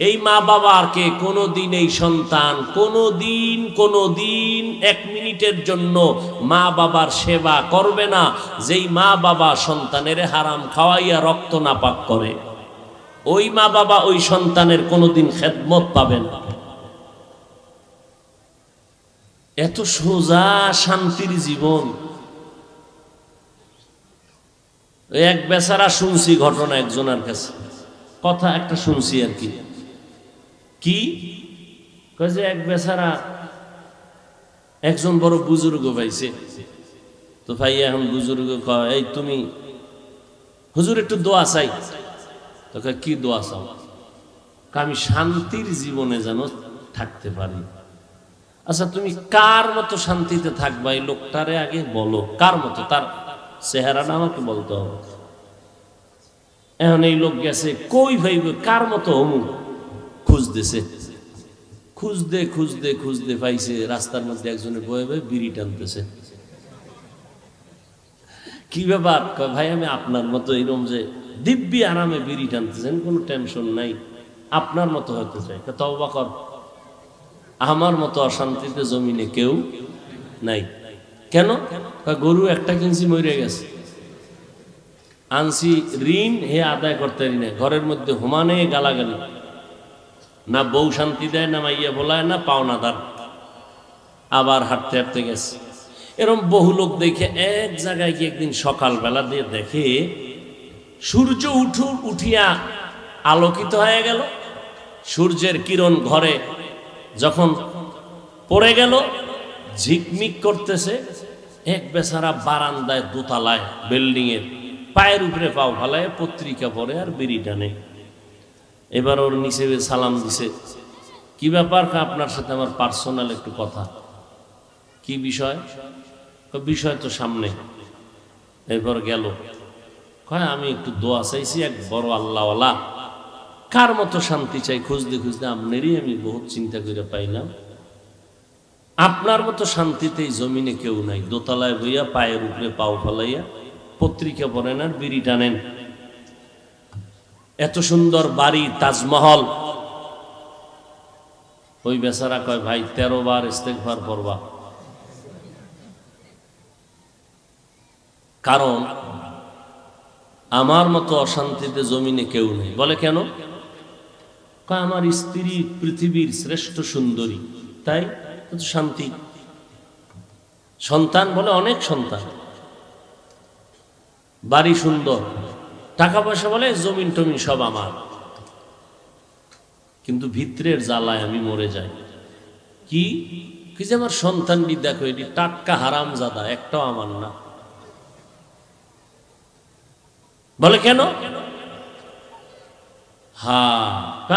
এই মা বাবাকে কোনোদিন এই সন্তান কোনোদিন 1 মিনিটের জন্য মা বাবার সেবা করবে না, যেই মা বাবা সন্তানের হারাম খাওয়াইয়া রক্ত নাপাক করে। ওই মা বাবা ওই সন্তানের কোনোদিন খেদমত পাবে না। এত সোজা শান্তির জীবন। এক বেচারা শুনছি ঘটনা একজনের কাছে, কথা একটা শুনছি আর কি। কি যে এক বেচারা একজন বড় বুজুর্গ পাইছে, তো ভাই এখন বুজুর্গ কয়, এই তুমি হুজুর একটু দোয়া চাই। তো কি দোয়া চাও? আমি শান্তির জীবনে যেন থাকতে পারি। আচ্ছা তুমি কার মতো শান্তিতে থাকবা এই লোকটারে আগে বলো, কার মতো, তার চেহারাটা আমাকে বলতে হবে। এখন এই লোক গেছে কই ভাইব কার মতো অমুক খুঁজতেছে, খুঁজতে পাইছে রাস্তার মধ্যে একজনে বয়ে বয়ে বিড়ি টানতেছে। কি ব্যাপার? ভাই আমি আপনার মতো এরকম যে দিব্যি আরামে বিড়ি টানতেছেন, কোনো টেনশন নাই, আপনার মতো হতে চাই। তওবা কর, আমার মতো অশান্তিতে জমিনে কেউ নাই। কেন? গরু একটা কিনছি মরে গেছে, আনছি ঋণ হে আদায় করতে পারি না, ঘরের মধ্যে হুমানে গালাগালি, না বউ শান্তি দেয়, না মাইয়া বলায়, না পাওনাদার। আবার হাঁটতে হাঁটতে গেছে। এরকম বহু লোক দেখে এক জায়গায় গিয়ে একদিন সকালবেলা দিয়ে দেখে সূর্য উঠিয়া আলোকিত হয়ে গেল। সূর্যের কিরণ ঘরে যখন পড়ে গেল, ঝিকমিক করতেছে। এক বেচারা বারান্দায় দোতলায় বিল্ডিং এর পায়ের উপরে পাও ফালায় পত্রিকা পড়ে আর বিড়ি টানে। এবার ওর নিচে সালাম দিছে, কি ব্যাপার? আপনার সাথে আমার পার্সোনাল একটু কথা। কি বিষয়? বিষয় তো সামনে। এরপর গেল, কয় আমি একটু দোয়া চাইছি, এক বড় আল্লাহওয়ালা, কার মতো শান্তি চাই খুঁজতে আপনারই আমি বহুত চিন্তা করে পাইলাম। আপনার মতো শান্তিতে এই জমিনে কেউ নাই। দোতলায় বইয়া পায়ের উপরে পাও ফলাইয়া পত্রিকা পড়েন আর বিড়ি টানেন। এত সুন্দর বাড়ি, তাজমহল। ওই বেচারা কয়, ভাই 13 বার ইস্তেগফার পড়বা, কারণ আমার মতো অশান্তিতে জমিনে কেউ নেই। বলে কেন? কয় আমার স্ত্রী পৃথিবীর শ্রেষ্ঠ সুন্দরী, তাই শান্তি। সন্তান বলে অনেক সন্তান, বাড়ি সুন্দর, টাকা পয়সা বলে জমিন টমিন সব আমার। কিন্তু ভিতরের জ্বালায় আমি মরে যাই। কি কি যে আমার সন্তানটি দেখো, এটি টাটকা হারামজাদা, একটাও আমার না। বলে কেন? হ্যাঁ,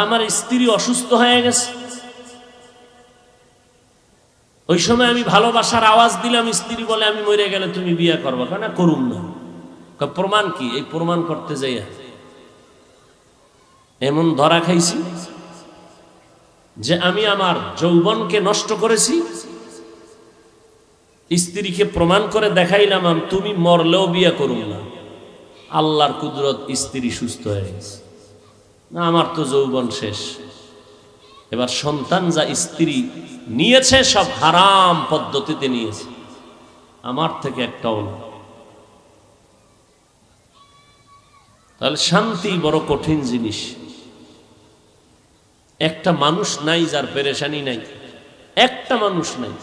আমার স্ত্রী অসুস্থ হয়ে গেছে, ওই সময় আমি ভালোবাসার আওয়াজ দিলাম, স্ত্রী বলে আমি মরে গেলে তুমি বিয়ে করবা, কেন করুম না। প্রমাণ কি? এই প্রমাণ করতে যাই এমন ধরা খাইছি যে আমি আমার যৌবনকে নষ্ট করেছি। স্ত্রীকে প্রমাণ করে দেখাইলাম তুমি মরলেও বিয়ে করুম না। আল্লাহর কুদরত, স্ত্রী সুস্থ হয়ে গেছে। না, আমার তো যৌবন শেষ। এবার সন্তান যা স্ত্রী নিয়েছে সব হারাম পদ্ধতিতে নিয়েছে, আমার থেকে একটাও না। তাহলে শান্তি বড় কঠিন জিনিস। একটা মানুষ নাই যার পেরেশানি নাই, একটা মানুষ নাই।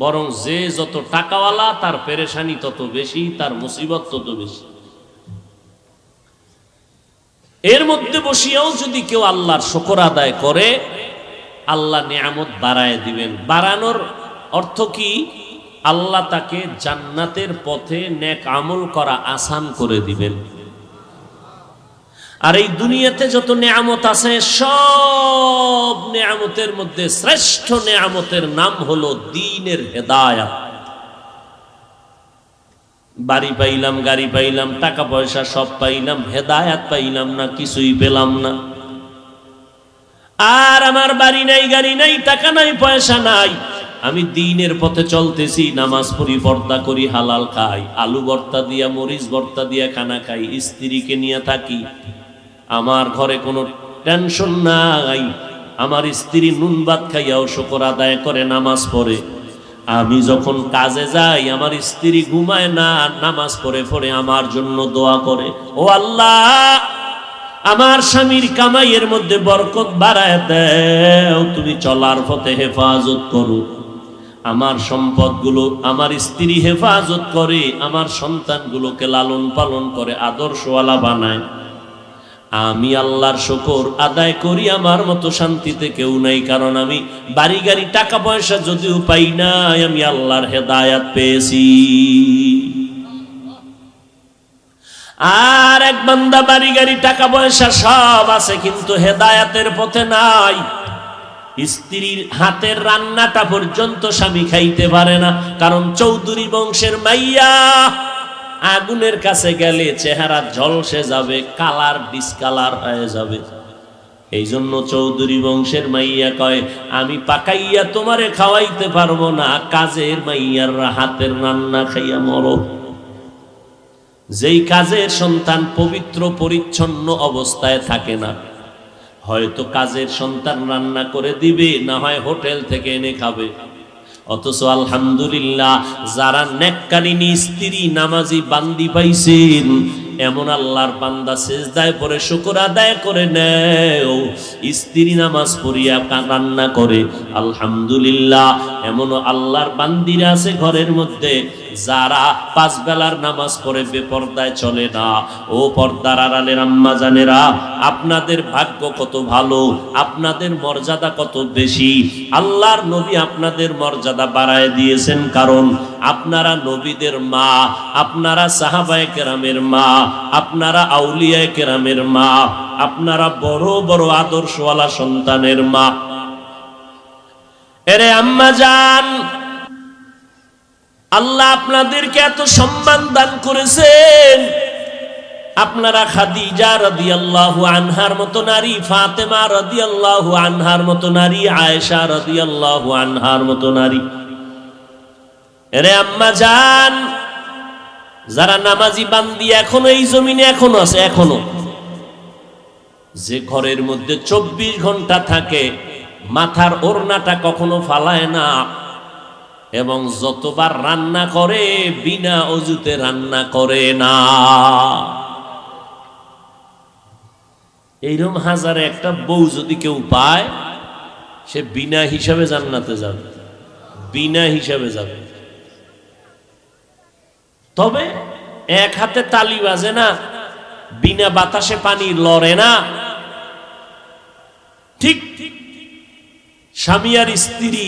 বরং যে যত টাকাওয়ালা তার পেরেশানি তত বেশি, তার মুসিবত তত বেশি। এর মধ্যে বসিয়াও যদি কেউ আল্লাহর শুকর আদায় করে, আল্লাহ নিয়ামত বাড়ায় দিবেন। বাড়ানোর অর্থ কি? আল্লাহ তাকে জান্নাতের পথে নেক আমল করা আসান করে দিবেন। আর এই দুনিয়াতে যত নিয়ামত আছে, সব নিয়ামতের মধ্যে শ্রেষ্ঠ নিয়ামতের নাম হলো দ্বীনের হেদায়েত। বাড়ি পাইলাম, গাড়ি পাইলাম, টাকা পয়সা সব পাইলাম, হেদায়েত পাইলাম না, কিছুই পেলাম না। আর আমার বাড়ি নাই, গাড়ি নাই, টাকা নাই, পয়সা নাই, আমি দ্বীনের পথে চলতেছি, নামাজ পড়ি, পর্দা করি, হালাল খাই, আলু ভর্তা দিয়া, মরিচ ভর্তা দিয়া খানা খাই, স্ত্রীকে নিয়ে থাকি, আমার ঘরে কোনো টেনশন নাই। আমার স্ত্রী নুন ভাত খাইয়াও শুকর আদায় করে, নামাজ পড়ে। আমি যখন কাজে যাই, আমার স্ত্রী ঘুমায় না, নামাজ পড়ে পড়ে আমার জন্য দোয়া করে, ও আল্লাহ আমার স্বামীর কামাইয়ের মধ্যে বরকত বাড়ায় দাও, তুমি চলার পথে হেফাজত করো। আমার সম্পদগুলো আমার স্ত্রী হেফাজত করে, আমার সন্তানগুলোকে লালন পালন করে, আদর্শওয়ালা বানায়। আমি আল্লাহর শুকর আদায় করি, আমার মতো শান্তিতে কেউ নাই। কারণ আমি বাড়ি গাড়ি টাকা পয়সা যদিও পাই নাই, আমি আল্লাহর হেদায়াত পেয়েছি। আর এক বান্দা বাড়ি গাড়ি টাকা পয়সা সব আছে, কিন্তু হেদায়াতের পথে নাই। স্ত্রীর হাতের রান্নাটা পর্যন্ত স্বামী খাইতে পারে না, কারণ চৌধুরী বংশের মাইয়া। আগুনের কাছে গেলে চেহারা ঝলসে যাবে, কালার ডিসকালার হয়ে যাবে। এই জন্য চৌধুরী বংশের মাইয়া কয়, আমি পাকাইয়া তোমারে খাওয়াইতে পারবো না, কাজের মাইয়ার হাতের রান্না খাইয়া মরো। যেই কাজের সন্তান পবিত্র পরিচ্ছন্ন অবস্থায় থাকে না, হয়তো কাজের সন্তান রান্না করে দিবে, না হয় হোটেল থেকে এনে খাবে। অথচ আলহামদুলিল্লাহ, যারা নেককারিনী স্ত্রী, নামাজি বান্দি পাইছেন, এমন আল্লাহর বান্দা সেজদায় পড়ে শুকর আদায় করে নেও, স্ত্রী নামাজ পড়িয়া রান্না করে, আলহামদুলিল্লাহ। এমন আল্লাহর বান্দিরা আছে ঘরের মধ্যে, যারা পাঁচ বেলার নামাজ পড়ে বেপরদায় চলে না। ও পর্দার আড়ালের আম্মা জানেরা, আপনাদের ভাগ্য কত ভালো, আপনাদের মর্যাদা কত বেশি। আল্লাহর নবী আপনাদের মর্যাদা বাড়ায় দিয়েছেন, কারণ আপনারা নবীদের মা, আপনারা সাহাবায়ে কেরামের মা, আপনারা আউলিয়ায়ে কেরামের মা, আপনারা বড় বড় আদর্শওয়ালা সন্তানের মা। এরে আম্মা জান, আল্লাহ আপনাদেরকে এত সম্মান দান করেছেন। আপনারা খাদিজা রাদিয়াল্লাহু আনহার মতো নারী, ফাতেমা রাদিয়াল্লাহু আনহার মতো নারী, আয়েশা রাদিয়াল্লাহু আনহার মতো নারী। এরে আম্মা জান, যারা নামাজি বান্দি এখনো এই জমিনে এখনো আছে, এখনো যে ঘরের মধ্যে 24 ঘন্টা থাকে, মাথার ওড়নাটা কখনো ফালায় না, এবং যতবার রান্না করে বিনা অজুতে রান্না করে না। এইরকম হাজারে একটা বউ যদি কেউ পায়, সে বিনা হিসাবে জান্নাতে যাবে, বিনা হিসাবে যাবে। তবে এক হাতে তালি বাজে না, বিনা বাতাসে পানি লড়ে না, ঠিক স্বামী আর স্ত্রী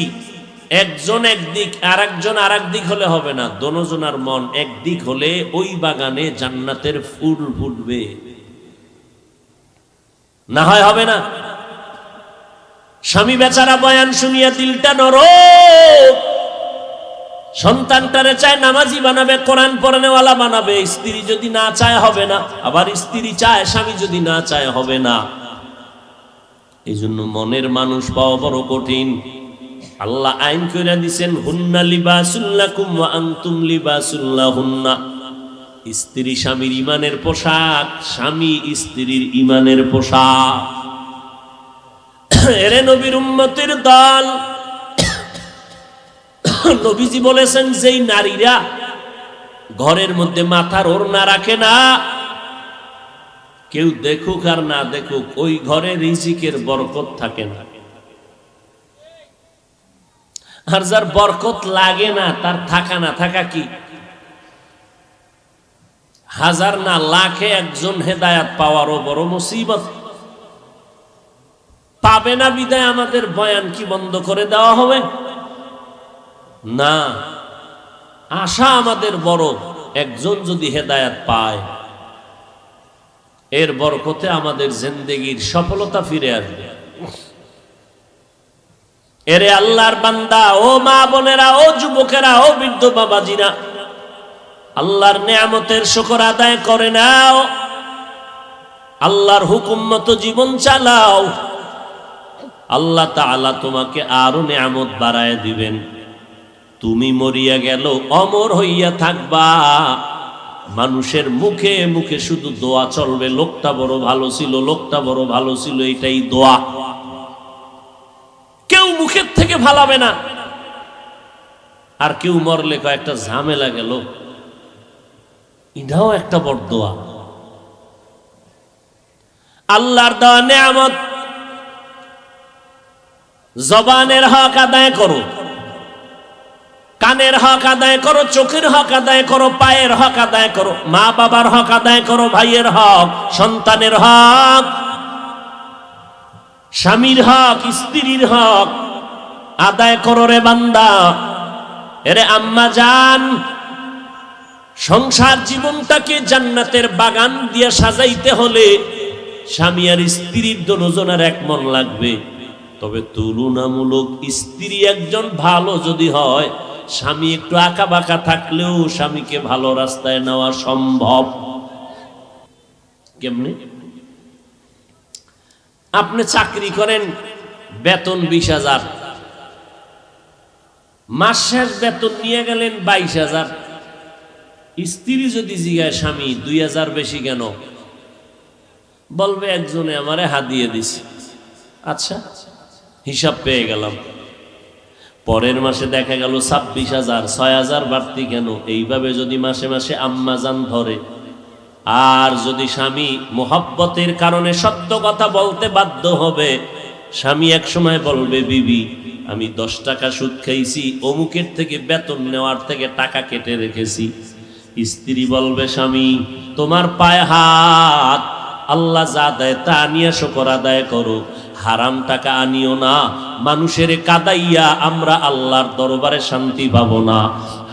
একজন একদিক আর একজন আর একদিক হলে হবে না, দোনোজনার মন একদিক হলে ওই বাগানে জান্নাতের ফুল ফুটবে, না হয় হবে না। স্বামী বেচারা বয়ান শুনিয়া দিলটা নরম, সন্তানটারে চায় নামাজি বানাবে, কোরআন পড়ানেওয়ালা বানাবে। স্ত্রী যদি না চায় হবে না, আবার স্ত্রী চায়, স্বামী যদি না চায় হবে না। এই জন্য মনের মানুষ পাওয়া বড় কঠিন। আল্লাহ আইন কইরা দিছেন, হুন্না লিবাসুল লাকুম ওয়া আনতুম লিবাসুল লাহুন্না। স্ত্রী স্বামীর ঈমানের পোশাক, স্বামী স্ত্রীর ঈমানের পোশাক। এরে নবীর উম্মতের দল, নবীজি বলেছেন যেই নারীরা ঘরের মধ্যে মাথার ওড়না রাখে না, কেউ দেখুক আর না দেখুক, ওই ঘরে রিজিকের বরকত থাকে না। আর যার বরকত লাগে না, তার থাকা না থাকা কি? হাজার না লাখে একজন হেদায়াত পাওয়ারও বড় মুসিবত। পাবে না বিদায় আমাদের বয়ান কি বন্ধ করে দেওয়া হবে? না, আশা আমাদের বড়। একজন যদি হেদায়াত পায়, এর বরকতে আমাদের জিন্দেগীর সফলতা ফিরে আসবে। এরে আল্লাহর বান্দা, ও মা বোনেরা, ও যুবকেরা, ও বৃদ্ধ বাবাজিরা, আল্লাহর নেয়ামতের শুকর আদায় করে নাও, আল্লাহর হুকুম মতো জীবন চালাও। আল্লাহ তাআলা তোমাকে আরো নেয়ামত বাড়ায় দিবেন। তুমি মরিয়া গেল অমর হইয়া থাকবা, মানুষের মুখে মুখে শুধু দোয়া চলবে, লোকটা বড় ভালো ছিল, লোকটা বড় ভালো ছিল, এটাই দোয়া। কেউ মুখের থেকে ভালাবে না। আর কেউ মরলে কয়েকটা ঝামেলা গেল, এটাও একটা বড় দোয়া। আল্লাহর দেওয়া নেয়ামত, জবানের হক আদায় করো, কানের হক আদায় করো, চোখের হক আদায় করো, পায়ের হক আদায় করো, মা বাবার হক আদায় করো, ভাইয়ের হক, সন্তানের হক, স্বামীর হক, স্ত্রীর হক আদায় করো রে বান্দা। এরে আম্মা জান, সংসার জীবনটাকে জান্নাতের বাগান দিয়ে সাজাইতে হলে স্বামী আর স্ত্রীর দুজনের এক মন লাগবে। তবে তুলনামূলক স্ত্রী একজন ভালো যদি হয়, স্বামী একটু আঁকা বাঁকা থাকলেও স্বামীকে ভালো রাস্তায় নেওয়া সম্ভব। কেমনে? আপনি চাকরি করেন, বেতন 20,000, মাস শেষ বেতন নিয়ে গেলেন 22,000। স্ত্রী যদি জিগায়, স্বামী 2,000 বেশি কেন? বলবে একজনে আমারে হাদিয়ে দিছে। আচ্ছা, হিসাব পেয়ে গেলাম। পরের মাসে দেখা গেল 26,000, 6,000 বাড়তি কেন? এইভাবে যদি মাসে মাসে আম্মা জান ধরে, আর যদি স্বামী মোহাব্বতের কারণে সত্য কথা বলতে বাধ্য হবে, স্বামী এক সময় বলবে, বিবি আমি 10 টাকা সুদ খাইছি, অমুকের থেকে বেতন নেওয়ার থেকে টাকা কেটে রেখেছি। স্ত্রী বলবে, স্বামী তোমার পায়ে হাত, আল্লাহ যা দেয় তা নিয়ে শুকর আদায় করো, হারাম টাকা আনিও না। মানুষের কাদাইয়া আমরা আল্লাহর দরবারে শান্তি পাবো না।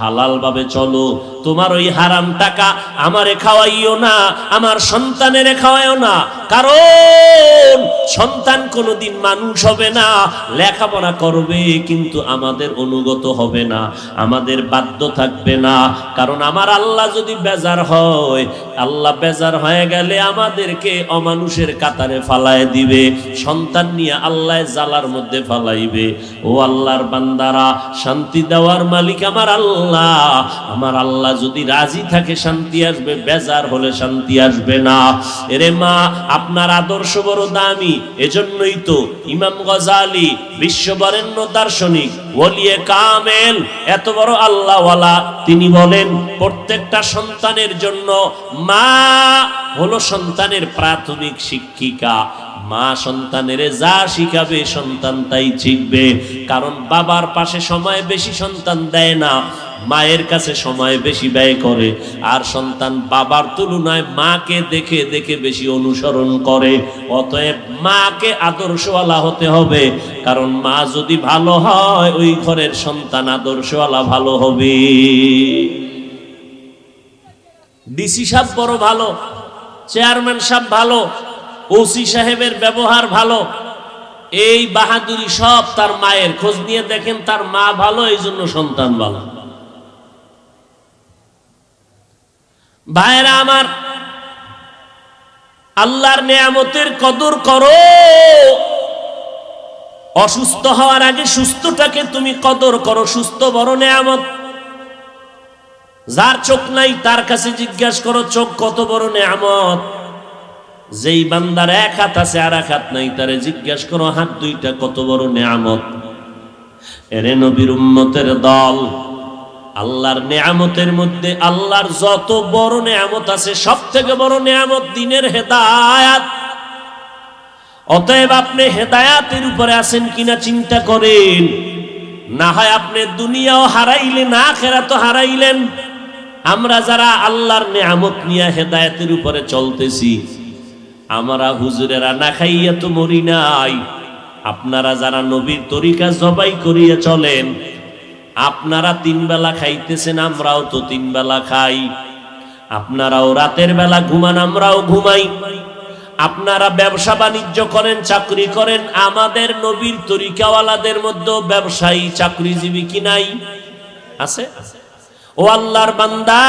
হালাল ভাবে চলো, তোমার ওই হারাম টাকা আমারে খাওয়াইও না, আমার সন্তানের খাওয়াইও না। কারণ সন্তান কোনোদিন মানুষ হবে না, লেখাপড়া করবে কিন্তু আমাদের অনুগত হবে না, আমাদের বাধ্য থাকবে না। কারণ আমার আল্লাহ যদি বেজার হয়, আল্লাহ বেজার হয়ে গেলে আমাদেরকে অমানুষের কাতারে ফালায় দিবে, সন্তান নিয়ে আল্লাহ জালার মধ্যে ফালাইবে। ও আল্লাহর বান্দারা, শান্তি দেওয়ার মালিক আমার আল্লাহ। আমার আল্লাহ যদি রাজি থাকে শান্তি আসবে, বেজার হলে শান্তি আসবে না। এরে মা, আপনার আদর্শ বড় দামি। এজন্যই তো ইমাম গজালি, বিশ্ববরেণ্য দার্শনিক, ওলিয়ে কামেল, এত বড় আল্লাহওয়ালা, তিনি বলেন প্রত্যেকটা সন্তানের জন্য মা হলো সন্তানের প্রাথমিক শিক্ষিকা। মা সন্তানের যা শিখাবে সন্তান তাই শিখবে। কারণ বাবার পাশে সময় বেশি সন্তান দেয় না, মায়ের কাছে সময় বেশি ব্যয় করে। আর সন্তান বাবার তুলনায় মাকে দেখে দেখে বেশি অনুসরণ করে। অতএব মাকে আদর্শওয়ালা হতে হবে, কারণ মা যদি ভালো হয় ওই ঘরের সন্তান আদর্শওয়ালা ভালো হবে। ডিসি সাহেব বড় ভালো, চেয়ারম্যান সাহেব ভালো, ওসি সাহেবের ব্যবহার ভালো, এই বাহাদুরি সব তার মায়ের। খোঁজ নিয়ে দেখেন তার মা ভালো, এই জন্য সন্তান ভালো। ভাইরা আমার, আল্লাহর নেয়ামতের কদর করো। অসুস্থ হওয়ার আগে সুস্থটাকে তুমি কদর করো। সুস্থ বড় নেয়ামত। যার চোখ নাই তার কাছে জিজ্ঞাসা করো চোখ কত বড় নেয়ামত। যেই বান্দার এক হাত আছে আর এক হাত নাই তারে জিজ্ঞাসা করো হাত দুইটা কত বড় নেয়ামত। এরে নবীর উম্মতের দল, আল্লাহর নেয়ামতের মধ্যে আল্লাহর যত বড় নেয়ামত আছে সব থেকে বড় নেয়ামত দিনের হেদায়াত। অতএব আপনি হেদায়াতের উপরে আছেন কিনা চিন্তা করেন। না হয় আপনি দুনিয়াও হারাইলেন, আখিরাতও হারাইলেন। আমরা যারা আল্লাহর নেয়ামত নিয়ে হেদায়াতের উপরে চলতেছি, আমরা হুজুরেরা না খাইয়া তো মরি নাই। আপনারা যারা নবীর তরিকা জবাই করিয়া চলেন, আপনারা 3 বেলা খাইতেছেন, আমরাও তো 3 বেলা খাই। আপনারাও রাতের বেলা ঘুমান, আমরাও ঘুমাই। আপনারা ব্যবসা বাণিজ্য করেন, চাকরি করেন, আমাদের নবীর তরিকাওয়ালাদের মধ্যে ব্যবসায়ী চাকরিজীবী কি নাই? আছে। ও আল্লাহর বান্দা,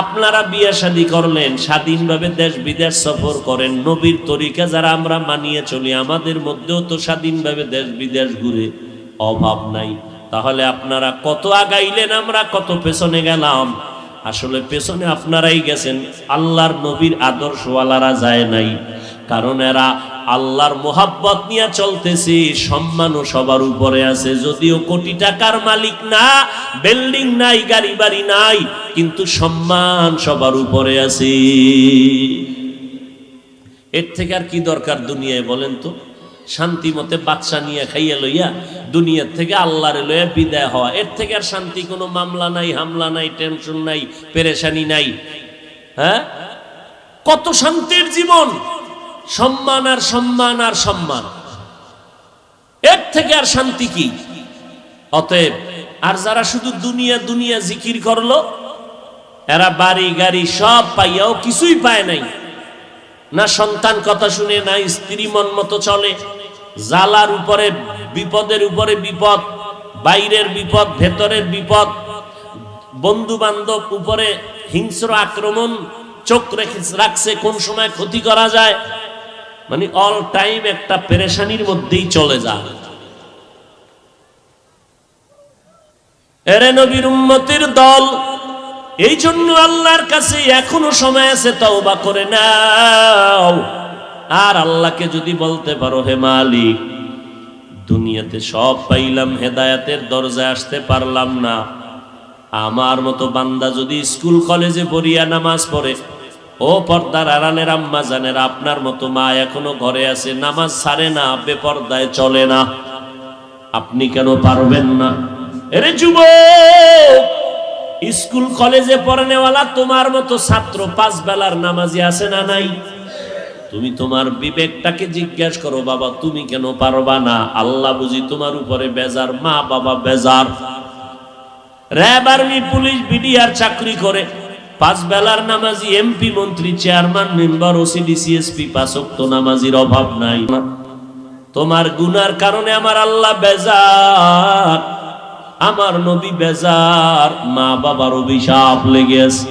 আপনারা বিয়ে শাদী করলেন, স্বাধীনভাবে দেশ বিদেশ সফর করেন, নবীর তরিকা যারা আমরা মানিয়ে চলি, আমাদের মধ্যেও তো স্বাধীনভাবে দেশ বিদেশ ঘুরে, অভাব নাই। তাহলে আপনারা কত আগাইলেন, আমরা কত পেছনে গেলাম। আসলে পেছনে আপনারাই গেছেন, আল্লাহর নবীর আদর্শওয়ালারা যায় নাই। কারণ এরা আল্লাহর মোহাব্বত নিয়ে চলতেছে, সম্মানও সবার উপরে আছে। যদিও কোটি টাকার মালিক না, বিল্ডিং নাই, গাড়ি বাড়ি নাই, কিন্তু সম্মান সবার উপরে আছে। এর থেকে আর কি দরকার দুনিয়ায় বলেন তো? শান্তি মতে বাচ্চা নিয়ে খাইয়া লইয়া দুনিয়ার থেকে আল্লাহর লইয়া বিদায় হওয়া, এর থেকে আর শান্তি কোনো মামলা নাই, হামলা নাই, টেনশন নাই, পেরেশানি নাই। হ্যাঁ, কত শান্তির জীবন, সম্মান আর সম্মান আর সম্মান, এর থেকে আর শান্তি কি? অতএব আর যারা শুধু দুনিয়া দুনিয়া জিকির করলো, এরা বাড়ি গাড়ি সব পাইয়াও কিছুই পায় নাই। না সন্তান কথা শুনে, না স্ত্রী মন মতো চলে, জালার উপরে বিপদের উপরে বিপদ, বাইরের বিপদ, ভেতরের বিপদ, বন্ধু বান্ধব উপরে হিংস্র আক্রমণ, চোখ রাখছে কোন সময় ক্ষতি করা যায়। মানে অল টাইম একটা পেরেশানির মধ্যেই চলে যায়। এরে নবীর উম্মতের দল, এই জন্য আল্লাহর কাছে এখনো সময় আছে, তওবা করে নাও। আর আল্লাহকে যদি বলতে পারো, হে মালিক, দুনিয়াতে সব পাইলাম, হেদায়েতের দরজায় আসতে পারলাম না। আমার মতো বান্দা যদি স্কুল কলেজে পড়িয়া নামাজ পড়ে, ও পর্দার আড়ালের আম্মা জানেরা, আপনার মতো মা এখনো ঘরে আছে, নামাজ ছাড়ে না, বেপর্দায় চলে না, আপনি কেন পারবেন না? এরে যুবক, স্কুল কলেজে পড়নেওয়ালা তোমার মতো ছাত্র 5 বেলার নামাজি আছে না নাই? তুমি তোমার বিবেকটাকে জিজ্ঞাসা করো, বাবা তুমি কেন পারবা না? আল্লাহ বুঝি তোমার উপরে বেজার, মা বাবা বেজার। র্যাব, আর্মি, পুলিশ, বিডিআর চাকরি করে, 5 বেলার নামাজি, এমপি, মন্ত্রী, চেয়ারম্যান, মেম্বার, ওসিডি, সিএসপি, 5 ওয়াক্ত নামাজির অভাব নাই। তোমার গুনার কারণে আমার আল্লাহ বেজার, আমার নবী বেজার, মা বাবার অভিশাপ লেগে আছে।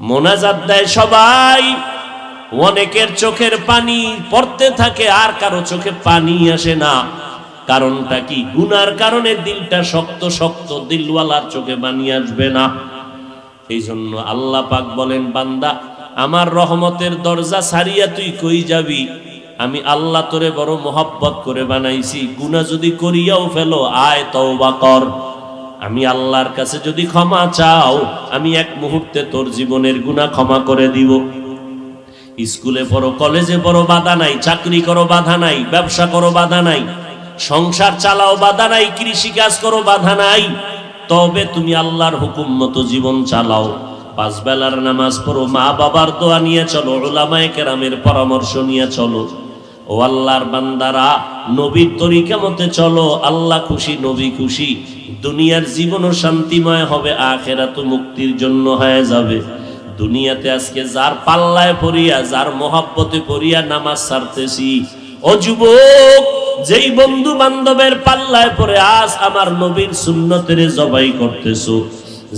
মোনাজাত দেয় সবাই, অনেকের চোখের পানি পড়তে থাকে, আর কারো চোখে পানি আসে না। কারণটা কি? গুনার কারণে দিলটা শক্ত শক্ত, দিলওয়ালার চোখে পানি আসবে না। এই জন্য আল্লাহ পাক বলেন, বান্দা আমার রহমতের দরজা ছাড়িয়া তুই কই যাবি? আমি আল্লাহ তোরে বড় মোহাব্বত করে বানাইছি। গুনাহ যদি করিয়াও ফেলো, আয় তওবা কর। আমি আল্লাহর কাছে যদি ক্ষমা চাও, আমি এক মুহূর্তে তোর জীবনের গুনাহ ক্ষমা করে দিব। স্কুলে পড়ো, কলেজে পড়ো, বাধা নাই। চাকরি করো, বাধা নাই। ব্যবসা করো, বাধা নাই। সংসার চালাও, বাধা নাই। কৃষি কাজ করো, বাধা নাই। তবে তুমি আল্লাহর হুকুম মতো জীবন চালাও। 5 বেলার নামাজ পড়ো, মা বাবার দোয়া নিয়ে চলো, উলামায়ে কেরামের পরামর্শ নিয়ে চলো। ও আল্লাহর বান্দারা, নবীর তরিকা মতে চলো। আল্লাহ খুশি, নবী খুশি। দুনিয়ার জীবনও শান্তিময় হবে, আখিরাত মুক্তির জন্য হয়ে যাবে। দুনিয়াতে আজকে যার পাল্লায় পড়িয়া, যার মহব্বতে পড়িয়া নামাজ ছাড়তেছি, ও যুবক, যেই বন্ধু বান্ধবের পাল্লায় পড়ে আজ আমার নবীর সুন্নতের জবাই করতেছো,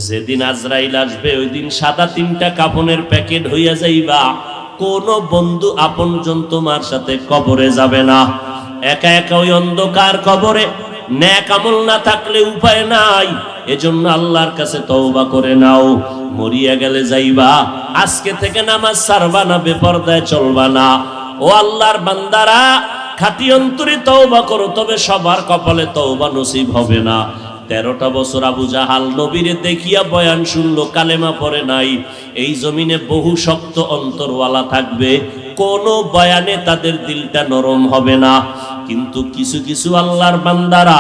যেদিন আজরাইল আসবে ওই দিন সাদা 3টা কাফনের প্যাকেট হইয়া যাইবা। কোন বন্ধু আপনজন তোমার সাথে কবরে যাবে না। একা একা ওই অন্ধকার কবরে নেক আমল না থাকলে উপায় নাই। এজন্য আল্লাহর কাছে তওবা করে নাও। মরিয়া গেলে যাইবা, আজকে থেকে নামাজ ছাড়বা না, বেপরদায় চলবা না। ও আল্লাহর বান্দারা, খাঁটি অন্তরে তওবা করো, তবে সবার কপালে তওবা নসিব হবে না। 13টা বছর আবু জাহাল নবীরে দেখিয়া বয়ান শুনলো, কালেমা পড়ে নাই। এই জমিনে বহু শক্ত অন্তরওয়ালা থাকবে, কোন বয়ানে তাদের দিলটা নরম হবে না। কিন্তু কিছু কিছু আল্লাহর বান্দারা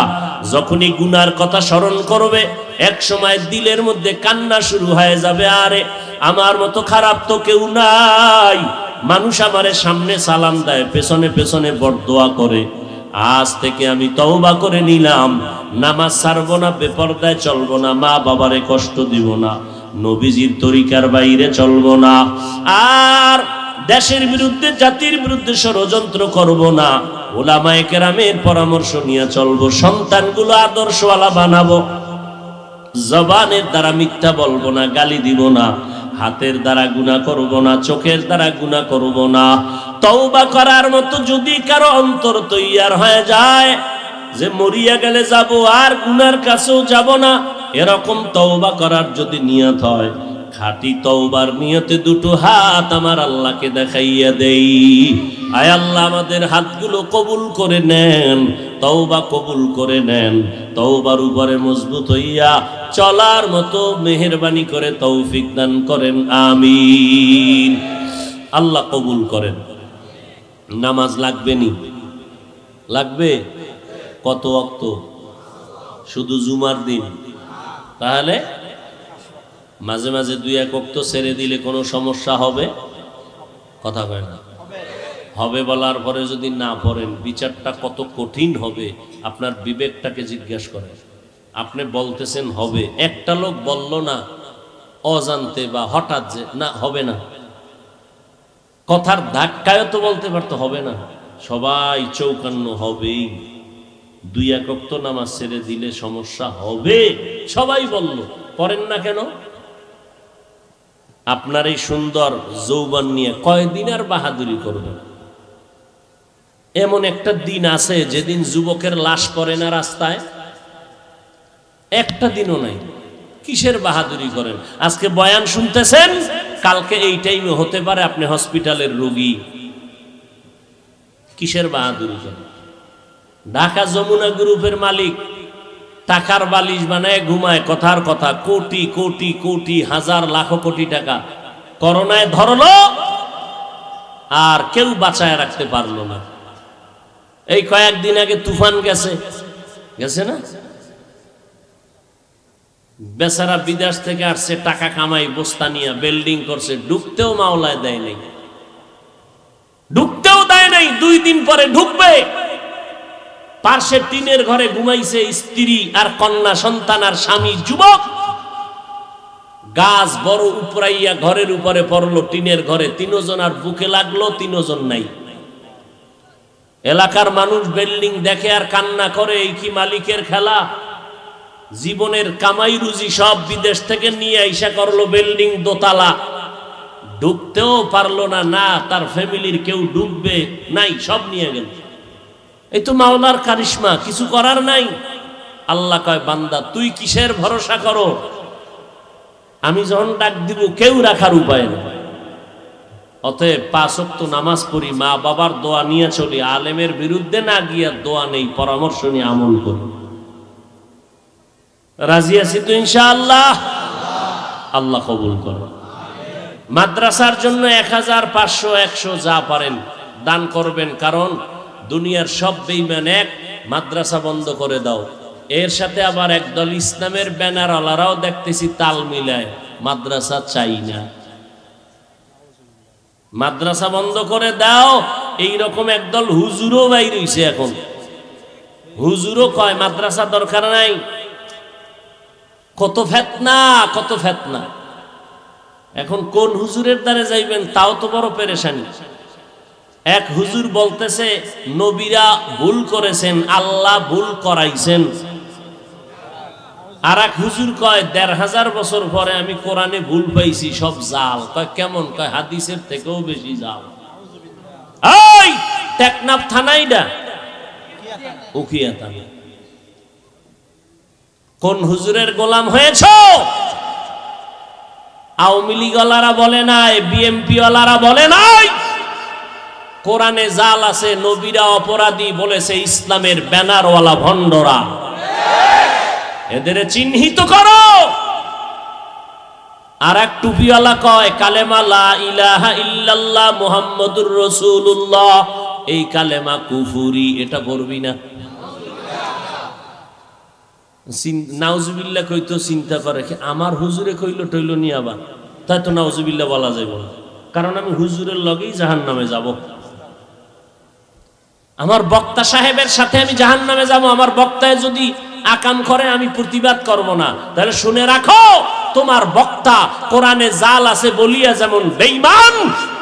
যখনই গুনার কথা স্মরণ করবে, এক সময় দিলের মধ্যে কান্না শুরু হয়ে যাবে। আরে আমার মতো খারাপ তো কেউ নাই। মানুষ আমারে সামনে সালাম দেয়, পেছনে পেছনে বরদোয়া করে। আজ থেকে আমি তওবা করে নিলাম, নামাজ ছাড়বো না, বেপরদায় চলবো না, মা বাবারে কষ্ট দিব না, নবীজির তরিকার বাইরে চলবো না, আর দেশের বিরুদ্ধে, জাতির বিরুদ্ধে ষড়যন্ত্র করব না, উলামায়ে কেরামের পরামর্শ নিয়ে চলবো, সন্তানগুলো আদর্শওয়ালা বানাবো, জবানের দ্বারা মিথ্যা বলবো না, গালি দিব না, হাতের দ্বারা গুনাহ করব না, চোখের দ্বারা গুনাহ করব না। তওবা করার মতো যদি কারো অন্তর তৈয়ার হয়ে যায় যে মরিয়া গেলে যাব, আর গুনার কাছেও যাব না, এরকম তওবা করার যদি নিয়ত হয়, খাঁটি তওবার নিয়তে 2টো হাত আমার আল্লাহকে দেখাইয়া দেই। আয় আল্লাহ, আমাদের হাতগুলো কবুল করে নেন, তওবা কবুল করে নেন, তওবার উপরে মজবুত হইয়া চলার মতো মেহেরবানি করে তৌফিক দান করেন, আমিন। আল্লাহ কবুল করেন। নামাজ লাগবে নি? লাগবে। কত ওয়াক্ত? শুধু জুমার দিন? তাহলে মাঝে মাঝে 2-1 ওয়াক্ত ছেড়ে দিলে কোনো সমস্যা হবে? কথা কয় না। হবে বলার পরে যদি না পড়েন, বিচারটা কত কঠিন হবে আপনার বিবেকটাকে জিজ্ঞাসা করেন। আপনি বলতেছেন হবে, একটা লোক বলল না অজান্তে বা হঠাৎ যে না হবে না, কথার ধাক্কায় তো বলতে পারতো হবে না। সবাই চৌকান্ন হবেই। 2-1 ওয়াক্ত নামাজ ছেড়ে দিলে সমস্যা হবে, সবাই বলল, পড়েন না কেন? আপনার এই সুন্দর যৌবন নিয়ে কয়দিন আর বাহাদুরি করবেন? এমন একটা দিন আছে যেদিন যুবকের লাশ পড়ে না রাস্তায়, একটা দিনও নাই। কিসের বাহাদুরি করেন? আজকে বয়ান শুনতেছেন, কালকে এই টাইমে হতে পারে আপনি হসপিটালের রোগী। কিসের বাহাদুরি করেন? ঢাকা যমুনা গ্রুপের মালিক টাকার বালিশ বানায় ঘুমায়, কথার কথা, কোটি কোটি কোটি, হাজার লাখ কোটি টাকা করোনায় ধরলো, আর কেউ বাঁচায় রাখতে পারলো না। এই কয়েকদিন আগে তুফান গেছে না, বেচারা বিদেশ থেকে আসছে, টাকা কামাই, বস্তা নিয়ে বিল্ডিং করছে, ঢুকতেও মাওলায় দেয় নাই, ঢুকতেও দেয় নাই। 2 দিন পরে ঢুকবে। পার্শ্বে টিনের ঘরে ঘুমাইছে স্ত্রী আর কন্যা সন্তান আর স্বামী, যুবক। গাছ বড় উপরাইয়া ঘরের উপরে পড়লো, টিনের ঘরে। 3 জন আর বুকে লাগলো, 3 জন নাই। এলাকার মানুষ বিল্ডিং দেখে আর কান্না করে, এই কি মালিকের খেলা? জীবনের কামাই রুজি সব বিদেশ থেকে নিয়ে আইসা করলো বিল্ডিং দোতলা, ঢুকতেও পারলো না, না তার ফ্যামিলির কেউ ঢুকবে নাই, সব নিয়ে গেল। এই তো মাওলার কারিশমা, কিছু করার নাই। আল্লাহ কয়, বান্দা তুই কিসের ভরসা করো? আমি যখন ডাক দিব কেউ রাখার উপায় নেই। অতএব 5 ওয়াক্ত নামাজ পড়ি, মা বাবার দোয়া নিয়ে চলি, আলেমের বিরুদ্ধে না গিয়া দোয়া নেই, পরামর্শ নিয়ে আমল করি। রাজি আছি তো ইনশাআল্লাহ? আল্লাহ কবুল করো। মাদ্রাসার জন্য 1000, 500, 100 যা পারেন দান করবেন, কারণ দুনিয়ার সব বেঈমান এক, মাদ্রাসা বন্ধ করে দাও। এর সাথে আবার একদল ইসলামের ব্যানার আলারাও দেখতেছি তাল মিলায়, মাদ্রাসা চাই না, মাদ্রাসা বন্ধ করে দাও। এইরকম একদল হুজুরও বাইর হইছে এখন, হুজুরও কয় মাদ্রাসা দরকার নাই। কত ফেতনা, কত ফেতনা। এখন কোন হুজুরের দ্বারে যাইবেন তাও তো বড় পেরেশানি। এক হুজুর বলতেছে নবীরা ভুল করেছেন, আল্লাহ ভুল করাইছেন। আর এক হুজুর কয় 1500 বছর পরে আমি কোরআনে ভুল পাইছি, সব জাল। কয় কেমন? কয় হাদিসের থেকেও বেশি জাল। এই টেকনাফ থানাইডা উখিয়া থানা। কোন হুজুরের গোলাম হয়েছো? আওয়ামী লীগ ওয়ালারা বলে নাই, বিএমপি ওয়ালারা বলে নাই। কোরআনে জাল আছে, নবীরা অপরাধী বলেছে ইসলামের ব্যানারওয়ালা ভণ্ডরা। এদের চিহ্নিত করো। আর এক টুপিওয়ালা কয় কালেমা লা ইলাহা ইল্লাল্লাহ মুহাম্মাদুর রাসূলুল্লাহ, এই কালেমা কুফরি, এটা পড়বি না। নাউজুবিল্লাহ কইতো চিন্তা করে, আমার হুজুরে কইল টইল নি আবার, তাই তো নাউজুবিল্লাহ বলা যাইব না, কারণ আমি হুজুরের লগেই জাহান্নামে যাব। আমার বক্তা সাহেবের সাথে আমি জাহান্নামে যাব। আমার বক্তায় যদি আকাম করে আমি প্রতিবাদ করব না। তাহলে শুনে রাখো, তোমার বক্তা কোরআনে জাল আছে বলিয়া যেমন বেঈমান,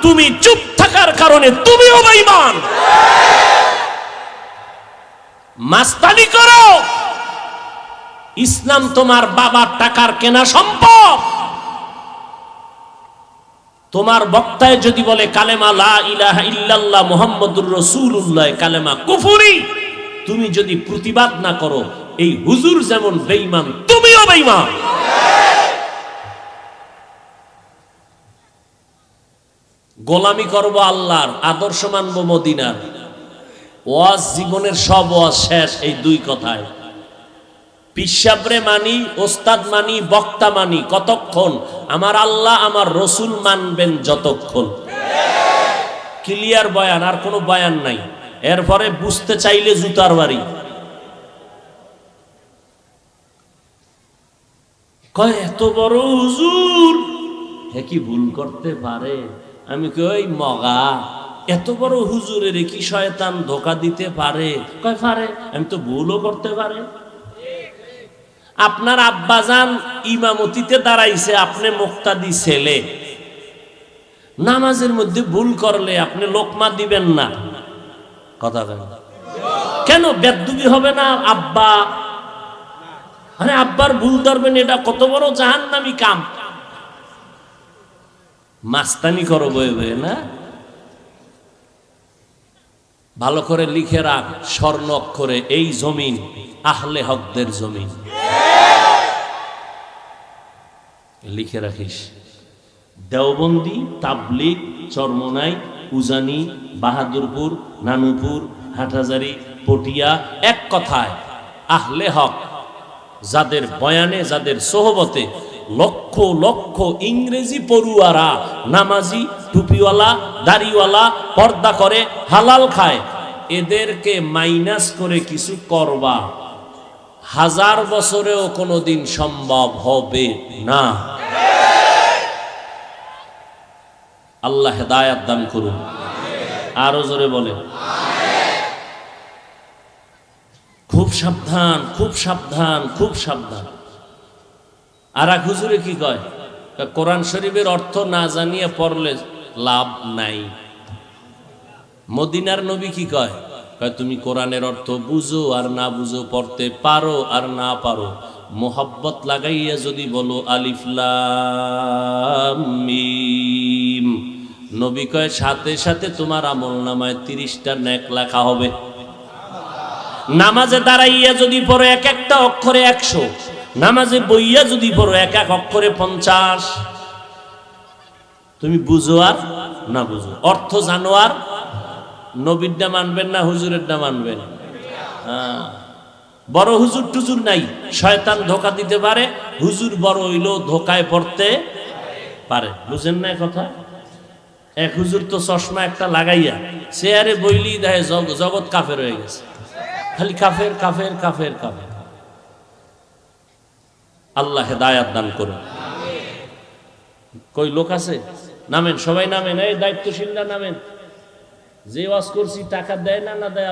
তুমি চুপ থাকার কারণে তুমিও বেঈমান। মাস্তানি করো। ইসলাম তোমার বাবার টাকার কেনা সম্পদ। তোমার বক্তায় যদি বলে কালেমা লা ইলাহা ইল্লাল্লাহ মুহাম্মাদুর রাসূলুল্লাহ, কালেমা কুফরি, তুমি যদি প্রতিবাদ না করো, এই হুজুর যেমন বেঈমান তুমিও বেঈমান। গোলামি করব আল্লাহর, আদর্শ মানব মদিনার। ওয়াজ জীবনের সব ওয়াজ শেষ এই দুই কথায়। পিসাবরে মানি, ওস্তাদ মানি, বক্তা মানি কতক্ষণ? আমার আল্লাহ আমার রসুল মানবেন যতক্ষণ। ক্লিয়ার বয়ান, আর কোনো বয়ান নাই। এরপরে বুঝতে চাইলে জুতার বাড়ি। কয় এত বড় হুজুর, হে কি ভুল করতে পারে? আমি কই মগা, এত বড় হুজুরের কি শয়তান ধোকা দিতে পারে? কয় পারে। আমি তো ভুলও করতে পারে। আপনার আব্বাজান ইমামতিতে দাঁড়াইছে, আপনি মুক্তাদি ছেলে, নামাজের মধ্যে ভুল করলে আপনি লোকমা দিবেন না। কথা কেন? বেদবি হবে না আব্বা? আরে আব্বার ভুল ধরবেন, এটা কত বড় জাহান্নামী কাম। মাস্তানি করো বয়ে বয়ে না। ভালো করে লিখে রাখ স্বর্ণ অক্ষরে, এই জমিন আহলে হকদের জমিন। লিখে রাখিস। দেওবন্দি, তাবলিগ, চরমনাই, উজানি, বাহাদুরপুর, নানুপুর, হাটহাজারী, পটিয়া, এক কথায় আহলে হক যাদের বয়ানে, যাদের সোহবতে লক্ষ লক্ষ ইংরেজি পড়ুয়ারা নামাজি, টুপিওয়ালা, দাড়িওয়ালা, পর্দা করে, হালাল খায়, এদেরকে মাইনাস করে কিছু করবা 1000 বছরেও কোনোদিন সম্ভব হবে না। আল্লাহ হেদায়াত দান করুন। আরো জোরে বলেন। খুব সাবধান, খুব সাবধান, খুব সাবধান। আর এক হুজুরে কি কয়? কোরআন শরীফের অর্থ না জানিয়ে পড়লে লাভ নাই। মদিনার নবী কি কয়? কয় তুমি কোরআনের অর্থ বুঝো আর না বুঝো, পড়তে পারো আর না পারো, মোহাব্বত লাগাইয়া যদি বলো আলিফ লাম মিম, নবী কয় সাথে সাথে তোমার আমল নামায় 30টা নেক লেখা হবে। নামাজে দাঁড়াইয়া যদি পড়ো এক একটা অক্ষরে 100, নামাজে বইয়া যদি পড়ো এক এক অক্ষরে 50। তুমি বুঝো আর না বুঝো, অর্থ জানো আর। নবীরটা মানবেন না হুজুরেরটা মানবেন? হ্যাঁ, বড় হুজুর টুজুর নাই, শয়তান ধোকা দিতে পারে। হুজুর বড় হইলেও ধোকায় পড়তে পারে। বুঝেন না কথা? এক হুজুর তো চশমা একটা লাগাইয়া চেয়ারে বইলি দেয় জগৎ কাফের হয়ে গেছে, খালি কাফের কাফের কাফের কাফের। আল্লাহ হেদায়াত দান করুন। কই লোক আছে? নামেন, সবাই নামেন, এই দায়িত্বশীলরা নামেন। যে ওয়াজ করছি টাকা দেয় না দেয়